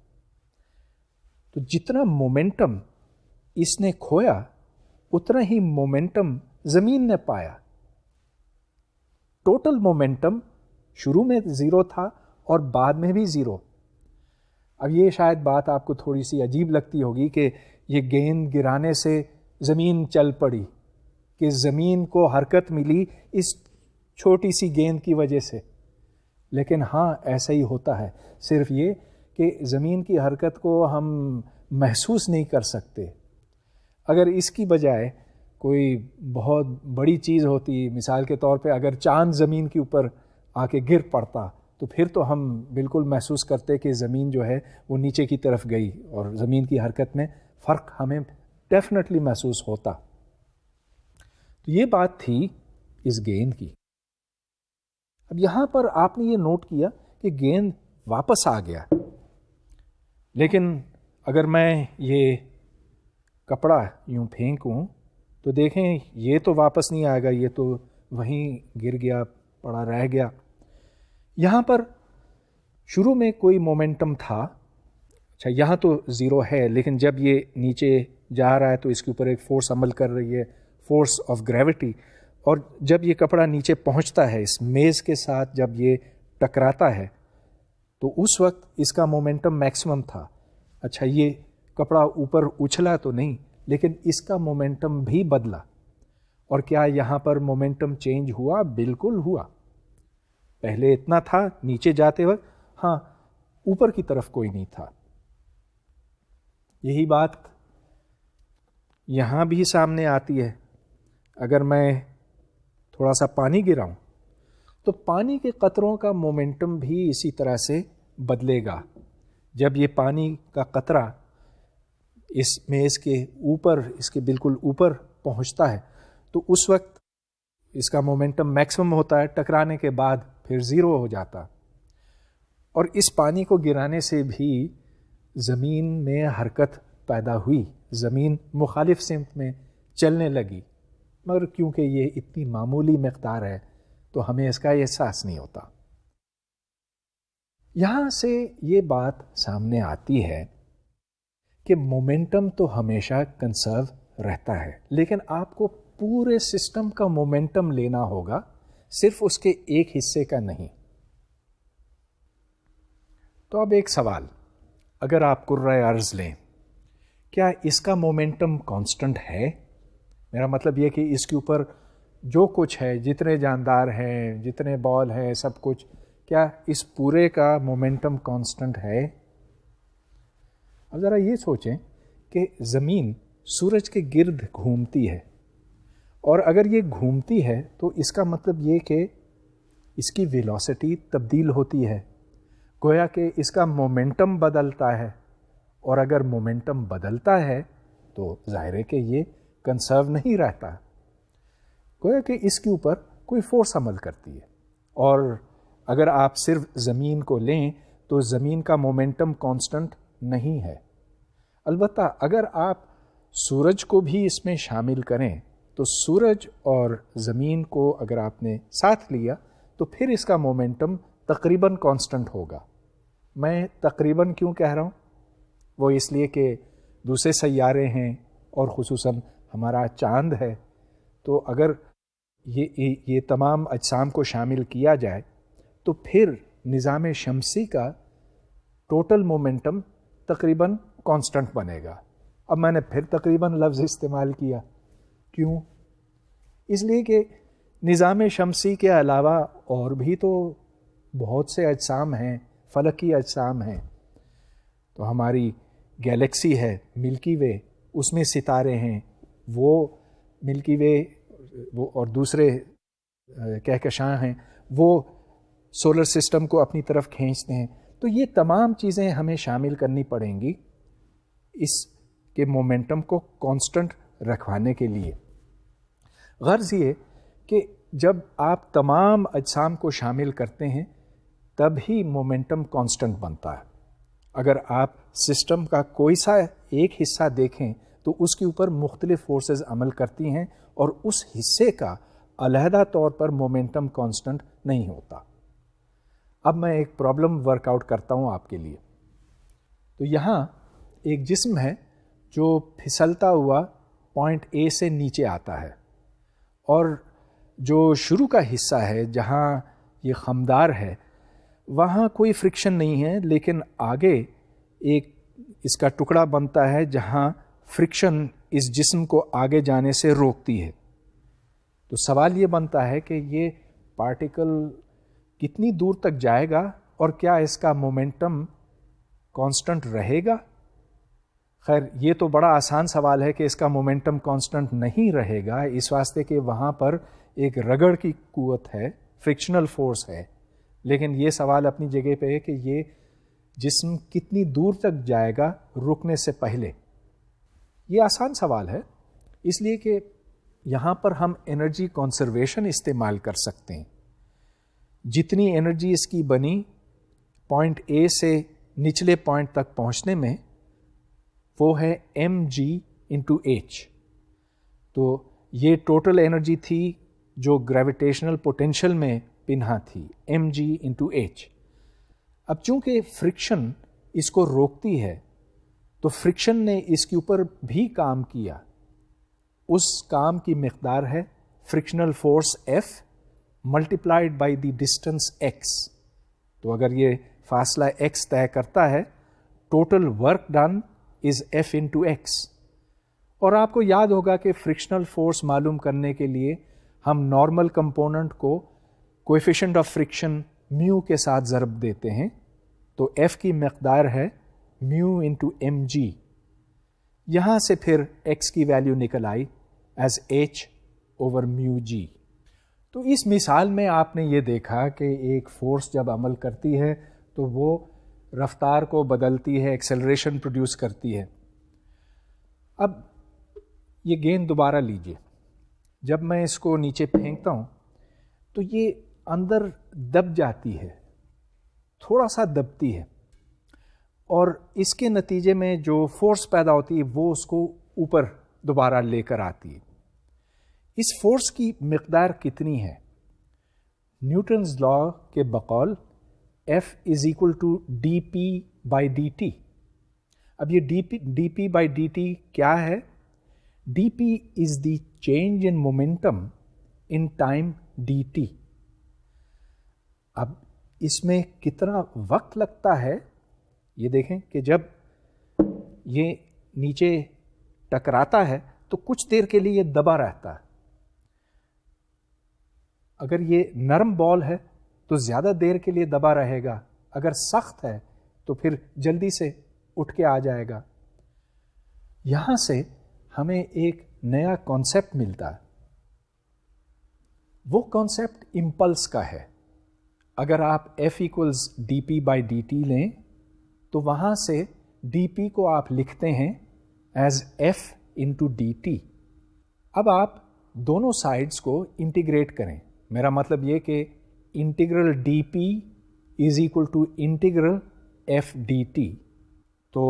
تو جتنا مومنٹم اس نے کھویا اتنا ہی مومنٹم زمین نے پایا. ٹوٹل مومنٹم شروع میں زیرو تھا اور بعد میں بھی زیرو. اب یہ شاید بات آپ کو تھوڑی سی عجیب لگتی ہوگی کہ یہ گیند گرانے سے زمین چل پڑی, کہ زمین کو حرکت ملی اس چھوٹی سی گیند کی وجہ سے. لیکن ہاں ایسا ہی ہوتا ہے, صرف یہ کہ زمین کی حرکت کو ہم محسوس نہیں کر سکتے. اگر اس کی بجائے کوئی بہت بڑی چیز ہوتی, مثال کے طور پہ اگر چاند زمین کے اوپر آ کے گر پڑتا تو پھر تو ہم بالکل محسوس کرتے کہ زمین جو ہے وہ نیچے کی طرف گئی, اور زمین کی حرکت میں فرق ہمیں ڈیفینیٹلی محسوس ہوتا. تو یہ بات تھی اس گیند کی. اب یہاں پر آپ نے یہ نوٹ کیا کہ گیند واپس آ گیا, لیکن اگر میں یہ کپڑا یوں پھینکوں تو دیکھیں یہ تو واپس نہیں آئے گا, یہ تو وہیں گر گیا, پڑا رہ گیا. یہاں پر شروع میں کوئی مومنٹم تھا, اچھا یہاں تو زیرو ہے, لیکن جب یہ نیچے جا رہا ہے تو اس کے اوپر ایک فورس عمل کر رہی ہے, فورس آف گریوٹی, اور جب یہ کپڑا نیچے پہنچتا ہے اس میز کے ساتھ, جب یہ ٹکراتا ہے تو اس وقت اس کا مومنٹم میکسیمم تھا. اچھا یہ کپڑا اوپر اچھلا تو نہیں، لیکن اس کا مومنٹم بھی بدلا. اور کیا یہاں پر مومنٹم چینج ہوا؟ بالکل ہوا. پہلے اتنا تھا نیچے جاتے وقت، ہاں اوپر کی طرف کوئی نہیں تھا. یہی بات یہاں بھی سامنے آتی ہے. اگر میں تھوڑا سا پانی گراؤں تو پانی کے قطروں کا مومنٹم بھی اسی طرح سے بدلے گا. جب یہ پانی کا قطرہ اس میز کے اوپر، اس کے بالکل اوپر پہنچتا ہے تو اس وقت اس کا مومنٹم میکسیمم ہوتا ہے، ٹکرانے کے بعد پھر زیرو ہو جاتا. اور اس پانی کو گرانے سے بھی زمین میں حرکت پیدا ہوئی، زمین مخالف سمت میں چلنے لگی، مگر کیونکہ یہ اتنی معمولی مقدار ہے تو ہمیں اس کا احساس نہیں ہوتا. یہاں سے یہ بات سامنے آتی ہے کہ مومنٹم تو ہمیشہ کنسرو رہتا ہے، لیکن آپ کو پورے سسٹم کا مومنٹم لینا ہوگا، صرف اس کے ایک حصے کا نہیں. تو اب ایک سوال، اگر آپ کرۂ ارض لیں، کیا اس کا مومنٹم کانسٹنٹ ہے؟ میرا مطلب یہ کہ اس کے اوپر جو کچھ ہے، جتنے جاندار ہیں، جتنے بال ہیں، سب کچھ، کیا اس پورے کا مومنٹم کانسٹنٹ ہے؟ اب ذرا یہ سوچیں کہ زمین سورج کے گرد گھومتی ہے، اور اگر یہ گھومتی ہے تو اس کا مطلب یہ کہ اس کی ویلوسٹی تبدیل ہوتی ہے، گویا کہ اس کا مومنٹم بدلتا ہے. اور اگر مومنٹم بدلتا ہے تو ظاہر ہے کہ یہ کنسرو نہیں رہتا، گویا کہ اس کے اوپر کوئی فورس عمل کرتی ہے. اور اگر آپ صرف زمین کو لیں تو زمین کا مومنٹم کانسٹنٹ نہیں ہے. البتہ اگر آپ سورج کو بھی اس میں شامل کریں تو سورج اور زمین کو اگر آپ نے ساتھ لیا تو پھر اس کا مومنٹم تقریباً کانسٹنٹ ہوگا. میں تقریباً کیوں کہہ رہا ہوں؟ وہ اس لیے کہ دوسرے سیارے ہیں اور خصوصاً ہمارا چاند ہے، تو اگر یہ تمام اجسام کو شامل کیا جائے تو پھر نظام شمسی کا ٹوٹل مومنٹم تقریباً کانسٹنٹ بنے گا. اب میں نے پھر تقریباً لفظ استعمال کیا، کیوں؟ اس لیے کہ نظام شمسی کے علاوہ اور بھی تو بہت سے اجسام ہیں، فلکی اجسام ہیں. تو ہماری گیلیکسی ہے ملکی وے، اس میں ستارے ہیں، وہ ملکی وے وہ اور دوسرے کہکشاں ہیں، وہ سولر سسٹم کو اپنی طرف کھینچتے ہیں. تو یہ تمام چیزیں ہمیں شامل کرنی پڑیں گی اس کے مومنٹم کو کانسٹنٹ رکھوانے کے لیے. غرض یہ کہ جب آپ تمام اجسام کو شامل کرتے ہیں تب ہی مومنٹم کانسٹنٹ بنتا ہے. اگر آپ سسٹم کا کوئی سا ایک حصہ دیکھیں تو اس کے اوپر مختلف فورسز عمل کرتی ہیں اور اس حصے کا علیحدہ طور پر مومنٹم کانسٹنٹ نہیں ہوتا. اب میں ایک پرابلم ورک آؤٹ کرتا ہوں آپ کے لیے. تو یہاں ایک جسم ہے جو پھسلتا ہوا پوائنٹ اے سے نیچے آتا ہے، اور جو شروع کا حصہ ہے جہاں یہ خمدار ہے وہاں کوئی فرکشن نہیں ہے، لیکن آگے ایک اس کا ٹکڑا بنتا ہے جہاں فرکشن اس جسم کو آگے جانے سے روکتی ہے. تو سوال یہ بنتا ہے کہ یہ پارٹیکل کتنی دور تک جائے گا اور کیا اس کا مومنٹم کانسٹنٹ رہے گا؟ خیر یہ تو بڑا آسان سوال ہے کہ اس کا مومنٹم کانسٹنٹ نہیں رہے گا، اس واسطے کہ وہاں پر ایک رگڑ کی قوت ہے، فرکشنل فورس ہے. لیکن یہ سوال اپنی جگہ پہ ہے کہ یہ جسم کتنی دور تک جائے گا رکنے سے پہلے. یہ آسان سوال ہے اس لیے کہ یہاں پر ہم انرجی کنزرویشن استعمال کر سکتے ہیں. جتنی انرجی اس کی بنی پوائنٹ اے سے نچلے پوائنٹ تک پہنچنے میں وہ ہے mg/h. تو یہ ٹوٹل انرجی تھی جو گریویٹیشنل پوٹینشیل میں پنہا تھی، mg/h. اب چونکہ فرکشن اس کو روکتی ہے تو فرکشن نے اس کے اوپر بھی کام کیا. اس کام کی مقدار ہے frictional force F multiplied by the distance x. تو اگر یہ فاصلہ x طے کرتا ہے total work done is F into x. اور آپ کو یاد ہوگا کہ فرکشنل فورس معلوم کرنے کے لیے ہم نارمل کمپوننٹ کو کوئفیشنٹ آف فرکشن میو کے ساتھ ضرب دیتے ہیں. تو F کی مقدار ہے میو انٹو ایم جی. یہاں سے پھر X کی ویلیو نکل آئی is H over mu g. تو اس مثال میں آپ نے یہ دیکھا کہ ایک فورس جب عمل کرتی ہے تو وہ رفتار کو بدلتی ہے، ایکسلریشن پروڈیوس کرتی ہے. اب یہ گیند دوبارہ لیجئے. جب میں اس کو نیچے پھینکتا ہوں تو یہ اندر دب جاتی ہے، تھوڑا سا دبتی ہے، اور اس کے نتیجے میں جو فورس پیدا ہوتی ہے وہ اس کو اوپر دوبارہ لے کر آتی ہے. اس فورس کی مقدار کتنی ہے؟ نیوٹنز لا کے بقول F is equal to D P by D T. اب یہ D P by D T کیا ہے؟ D P is the change in momentum in time D T. اب اس میں کتنا وقت لگتا ہے یہ دیکھیں کہ جب یہ نیچے ٹکراتا ہے تو کچھ دیر کے لیے یہ دبا رہتا ہے. اگر یہ نرم بال ہے تو زیادہ دیر کے لیے دبا رہے گا، اگر سخت ہے تو پھر جلدی سے اٹھ کے آ جائے گا. یہاں سے ہمیں ایک نیا کانسیپٹ ملتا ہے. وہ کانسیپٹ امپلس کا ہے. اگر آپ F equals D P by D T لیں تو وہاں سے ڈی پی کو آپ لکھتے ہیں as F into D T. اب آپ دونوں سائڈس کو انٹیگریٹ کریں. میرا مطلب یہ کہ integral D P is equal to integral F D T. تو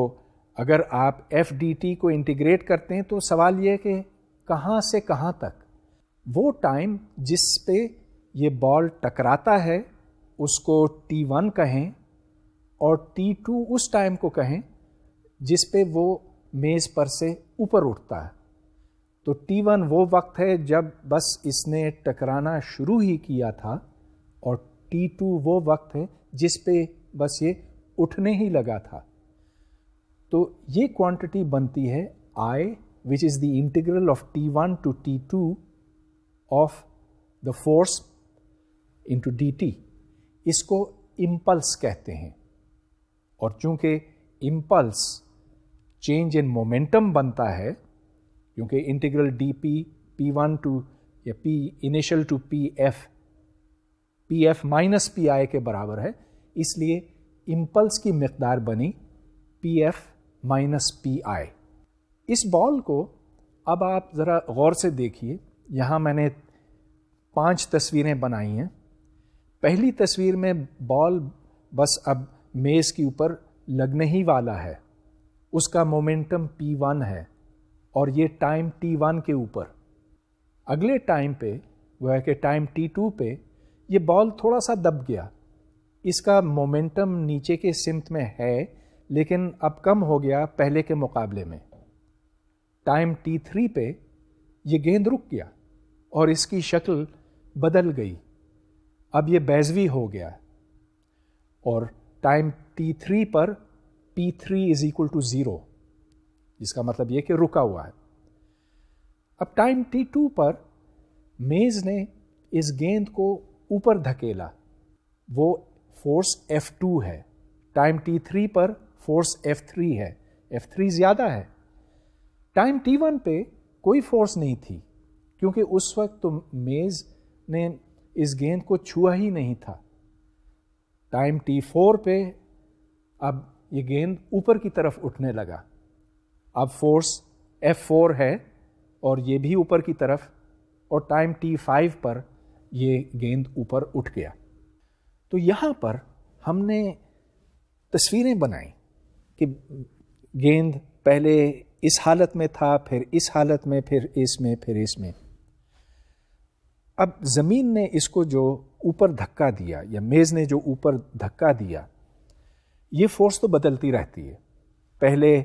اگر آپ ایف ڈی ٹی کو انٹیگریٹ کرتے ہیں تو سوال یہ کہ کہاں سے کہاں تک؟ وہ ٹائم جس پہ یہ بال ٹکراتا ہے اس کو T1 کہیں، اور T2 اس ٹائم کو کہیں جس پہ وہ میز پر سے اوپر اٹھتا ہے. تو T1 وہ وقت ہے جب بس اس نے ٹکرانا شروع ہی کیا تھا، اور T2 وہ وقت ہے جس پہ بس یہ اٹھنے ہی لگا تھا. تو یہ کوانٹٹی بنتی ہے I which is the integral of T1 to T2 of the force into dt. اس کو امپلس کہتے ہیں. اور چونکہ امپلس چینج ان مومنٹم بنتا ہے، کیونکہ integral D p p one to یا p initial to p f minus p i کے برابر ہے، اس لیے امپلس کی مقدار بنی پی ایف مائنس پی آئی. اس بال کو اب آپ ذرا غور سے دیکھیے. یہاں میں نے 5 تصویریں بنائی ہیں. پہلی تصویر میں بال بس اب میز کے اوپر لگنے ہی والا ہے، اس کا مومنٹم P1 ہے اور یہ ٹائم T1 کے اوپر. اگلے ٹائم پہ وہ ہے کہ ٹائم T2 پہ یہ بال تھوڑا سا دب گیا، اس کا مومنٹم نیچے کے سمت میں ہے لیکن اب کم ہو گیا پہلے کے مقابلے میں. ٹائم T3 پہ یہ گیند رک گیا اور اس کی شکل بدل گئی، اب یہ بیضوی ہو گیا. اور ٹائم T3 پر P3 از اکول ٹو 0، جس کا مطلب یہ کہ رکا ہوا ہے. اب ٹائم T2 پر میز نے اس گیند کو اوپر دھکیلا، وہ فورس F2 ہے. ٹائم T3 پر فورس F3 ہے، F3 زیادہ ہے. ٹائم T1 پہ کوئی فورس نہیں تھی کیونکہ اس وقت تو میز نے اس گیند کو چھوا ہی نہیں تھا. ٹائم T4 پہ اب یہ گیند اوپر کی طرف اٹھنے لگا، اب فورس F4 ہے اور یہ بھی اوپر کی طرف، اور ٹائم T5 پر یہ گیند اوپر اٹھ گیا. تو یہاں پر ہم نے تصویریں بنائیں کہ گیند پہلے اس حالت میں تھا، پھر اس حالت میں، پھر اس میں، پھر اس میں. اب زمین نے اس کو جو اوپر دھکا دیا یا میز نے جو اوپر دھکا دیا، یہ فورس تو بدلتی رہتی ہے. پہلے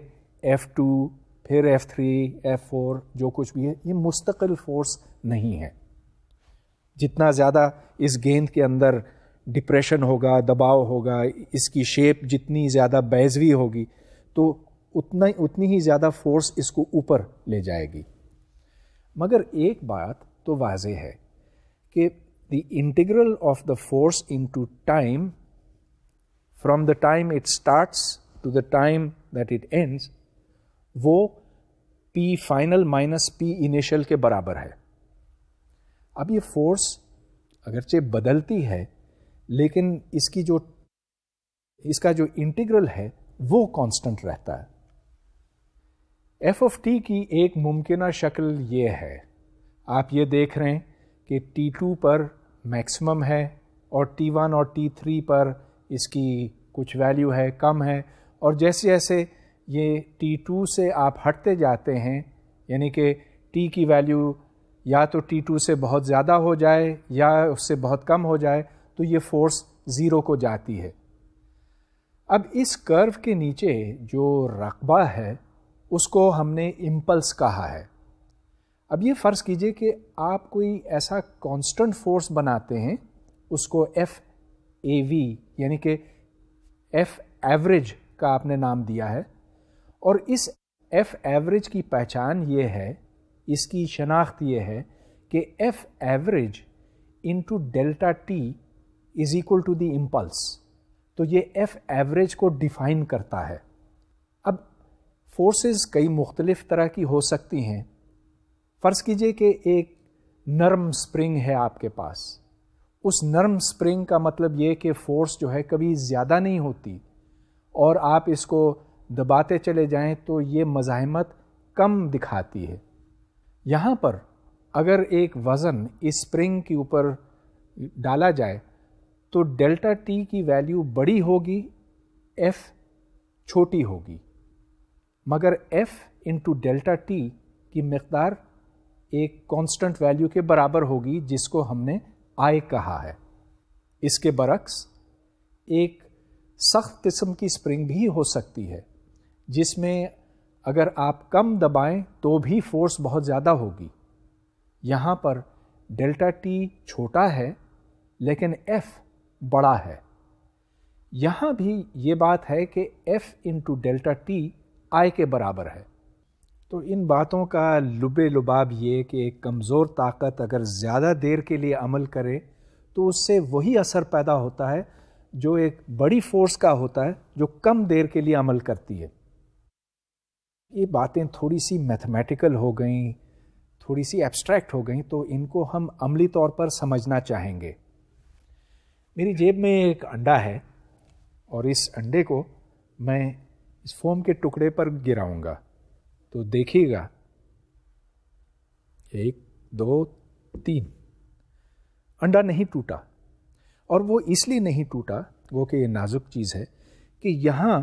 F2 پھر F3 F4 جو کچھ بھی ہے یہ مستقل فورس نہیں ہے. جتنا زیادہ اس گیند کے اندر ڈپریشن ہوگا، دباؤ ہوگا، اس کی شیپ جتنی زیادہ بیضوی ہوگی، تو اتنی ہی زیادہ فورس اس کو اوپر لے جائے گی. مگر ایک بات تو واضح ہے کہ the integral of the force into time from the time it starts to the time that it ends وہ P final minus P initial کے برابر ہے. اب یہ فورس اگرچہ بدلتی ہے لیکن اس کا جو انٹیگرل ہے وہ کانسٹنٹ رہتا ہے. ایف آف ٹی کی ایک ممکنہ شکل یہ ہے، آپ یہ دیکھ رہے ہیں کہ T2 پر میکسیمم ہے اور T1 اور T3 پر اس کی کچھ ویلیو ہے، کم ہے، اور جیسے جیسے یہ T2 سے آپ ہٹتے جاتے ہیں، یعنی کہ T کی ویلیو یا تو T2 سے بہت زیادہ ہو جائے یا اس سے بہت کم ہو جائے تو یہ فورس زیرو کو جاتی ہے. اب اس کرو کے نیچے جو رقبہ ہے اس کو ہم نے امپلس کہا ہے. اب یہ فرض کیجئے کہ آپ کوئی ایسا کانسٹنٹ فورس بناتے ہیں، اس کو ایف اے وی یعنی کہ ایف ایوریج کا آپ نے نام دیا ہے، اور اس ایف ایوریج کی پہچان یہ ہے، اس کی شناخت یہ ہے کہ F average into delta T is equal to the impulse. تو یہ ایف ایوریج کو ڈیفائن کرتا ہے. اب فورسز کئی مختلف طرح کی ہو سکتی ہیں. فرض کیجئے کہ ایک نرم سپرنگ ہے آپ کے پاس. اس نرم سپرنگ کا مطلب یہ کہ فورس جو ہے کبھی زیادہ نہیں ہوتی، اور آپ اس کو دباتے چلے جائیں تو یہ مزاحمت کم دکھاتی ہے. یہاں پر اگر ایک وزن اس سپرنگ کے اوپر ڈالا جائے تو ڈیلٹا ٹی کی ویلیو بڑی ہوگی، ایف چھوٹی ہوگی، مگر ایف انٹو ڈیلٹا ٹی کی مقدار ایک کانسٹنٹ ویلیو کے برابر ہوگی جس کو ہم نے آئی کہا ہے. اس کے برعکس ایک سخت قسم کی سپرنگ بھی ہو سکتی ہے جس میں اگر آپ کم دبائیں تو بھی فورس بہت زیادہ ہوگی. یہاں پر ڈیلٹا ٹی چھوٹا ہے لیکن ایف بڑا ہے. یہاں بھی یہ بات ہے کہ F into delta T I کے برابر ہے. تو ان باتوں کا لب لباب یہ کہ ایک کمزور طاقت اگر زیادہ دیر کے لیے عمل کرے تو اس سے وہی اثر پیدا ہوتا ہے جو ایک بڑی فورس کا ہوتا ہے جو کم دیر کے لیے عمل کرتی ہے. یہ باتیں تھوڑی سی میتھمیٹیکل ہو گئیں، تھوڑی سی ایبسٹریکٹ ہو گئیں، تو ان کو ہم عملی طور پر سمجھنا چاہیں گے. میری جیب میں ایک انڈا ہے اور اس انڈے کو میں اس فوم کے ٹکڑے پر گراؤں گا تو دیکھیے گا 1 2 3 انڈا نہیں ٹوٹا. اور وہ اس لیے نہیں ٹوٹا، وہ کہ یہ نازک چیز ہے کہ یہاں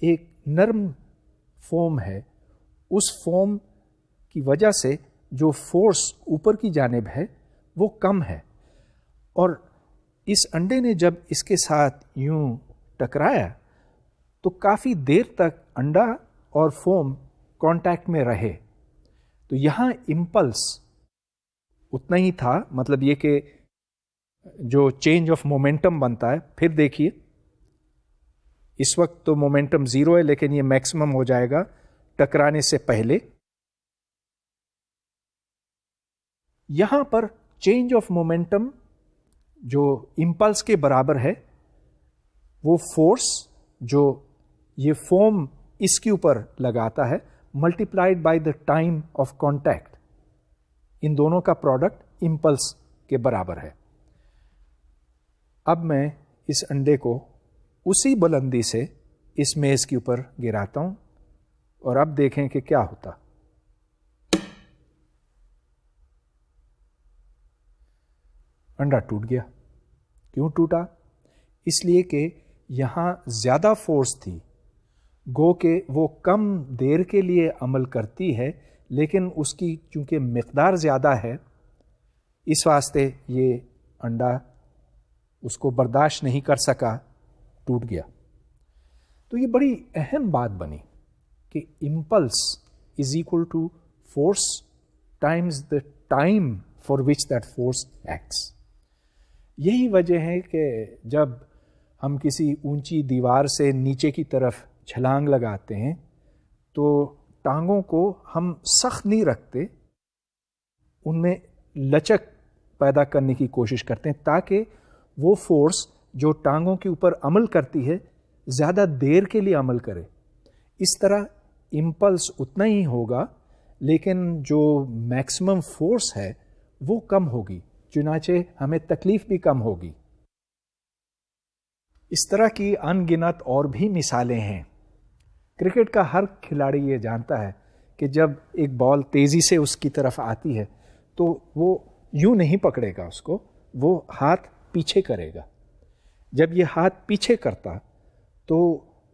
ایک نرم فوم ہے. اس فوم کی وجہ سے جو فورس اوپر کی جانب ہے وہ کم ہے، اور اس انڈے نے جب اس کے ساتھ یوں ٹکرایا تو کافی دیر تک انڈا اور فوم کانٹیکٹ میں رہے. تو یہاں امپلس اتنا ہی تھا، مطلب یہ کہ جو چینج آف مومنٹم بنتا ہے. پھر دیکھیے اس وقت تو مومنٹم 0 ہے لیکن یہ میکسیمم ہو جائے گا ٹکرانے سے پہلے. یہاں پر چینج آف مومنٹم جو امپلس کے برابر ہے، وہ فورس جو یہ فوم اس کے اوپر لگاتا ہے multiplied by the time of contact, ان دونوں کا پروڈکٹ امپلس کے برابر ہے. اب میں اس انڈے کو اسی بلندی سے اس میز کے اوپر گراتا ہوں اور اب دیکھیں کہ کیا ہوتا. انڈا ٹوٹ گیا. کیوں ٹوٹا؟ اس لیے کہ یہاں زیادہ فورس تھی، گو کہ وہ کم دیر کے لیے عمل کرتی ہے لیکن اس کی چونکہ مقدار زیادہ ہے اس واسطے یہ انڈا اس کو برداشت نہیں کر سکا، ٹوٹ گیا. تو یہ بڑی اہم بات بنی کہ impulse is equal to force times the time for which that force acts. یہی وجہ ہے کہ جب ہم کسی اونچی دیوار سے نیچے کی طرف چھلانگ لگاتے ہیں تو ٹانگوں کو ہم سخت نہیں رکھتے، ان میں لچک پیدا کرنے کی کوشش کرتے ہیں تاکہ وہ فورس جو ٹانگوں کے اوپر عمل کرتی ہے زیادہ دیر کے لیے عمل کرے. اس طرح امپلس اتنا ہی ہوگا لیکن جو میکسیمم فورس ہے وہ کم ہوگی، چنانچہ ہمیں تکلیف بھی کم ہوگی. اس طرح کی ان گنت اور بھی مثالیں ہیں. کرکٹ کا ہر کھلاڑی یہ جانتا ہے کہ جب ایک بال تیزی سے اس کی طرف آتی ہے تو وہ یوں نہیں پکڑے گا اس کو، وہ ہاتھ پیچھے کرے گا. جب یہ ہاتھ پیچھے کرتا تو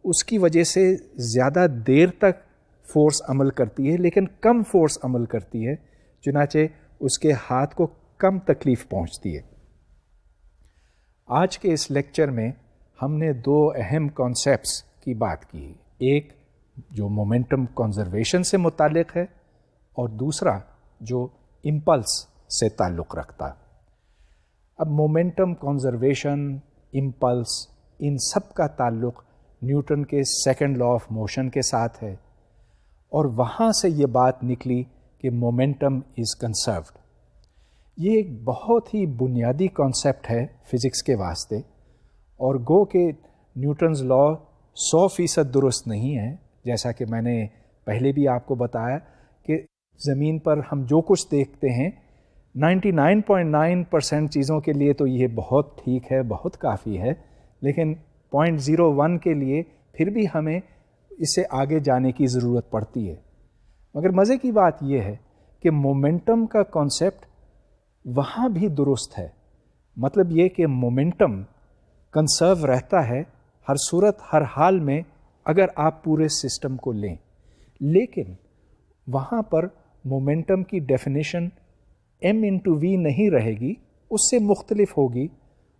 اس کی وجہ سے زیادہ دیر تک فورس عمل کرتی ہے لیکن کم فورس عمل کرتی ہے، چنانچہ اس کے ہاتھ کو کم تکلیف پہنچتی ہے. آج کے اس لیکچر میں ہم نے دو اہم کانسیپٹس کی بات کی، ایک جو مومنٹم کنزرویشن سے متعلق ہے اور دوسرا جو امپلس سے تعلق رکھتا. اب مومنٹم کنزرویشن، امپلس، ان سب کا تعلق نیوٹن کے سیکنڈ لا آف موشن کے ساتھ ہے، اور وہاں سے یہ بات نکلی کہ مومنٹم از کنسروڈ. یہ ایک بہت ہی بنیادی کانسیپٹ ہے فزکس کے واسطے، اور گو کہ نیوٹنز لا 100% درست نہیں ہے. جیسا کہ میں نے پہلے بھی آپ کو بتایا کہ زمین پر ہم جو کچھ دیکھتے ہیں 99.9% چیزوں کے لیے تو یہ بہت ٹھیک ہے، بہت کافی ہے، لیکن 0.01 کے لیے پھر بھی ہمیں اس سے آگے جانے کی ضرورت پڑتی ہے. مگر مزے کی بات یہ ہے کہ مومنٹم کا کانسیپٹ وہاں بھی درست ہے. مطلب یہ کہ مومنٹم کنسرو رہتا ہے ہر صورت، ہر حال میں، اگر آپ پورے سسٹم کو لیں. لیکن وہاں پر مومنٹم کی ڈیفینیشن m/v نہیں رہے گی، اس سے مختلف ہوگی،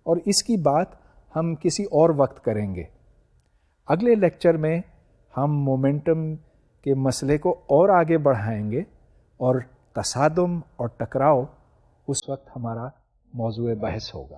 اور اس کی بات ہم کسی اور وقت کریں گے. اگلے لیکچر میں ہم مومنٹم کے مسئلے کو اور آگے بڑھائیں گے، اور تصادم اور ٹکراؤ اس وقت ہمارا موضوع بحث ہوگا.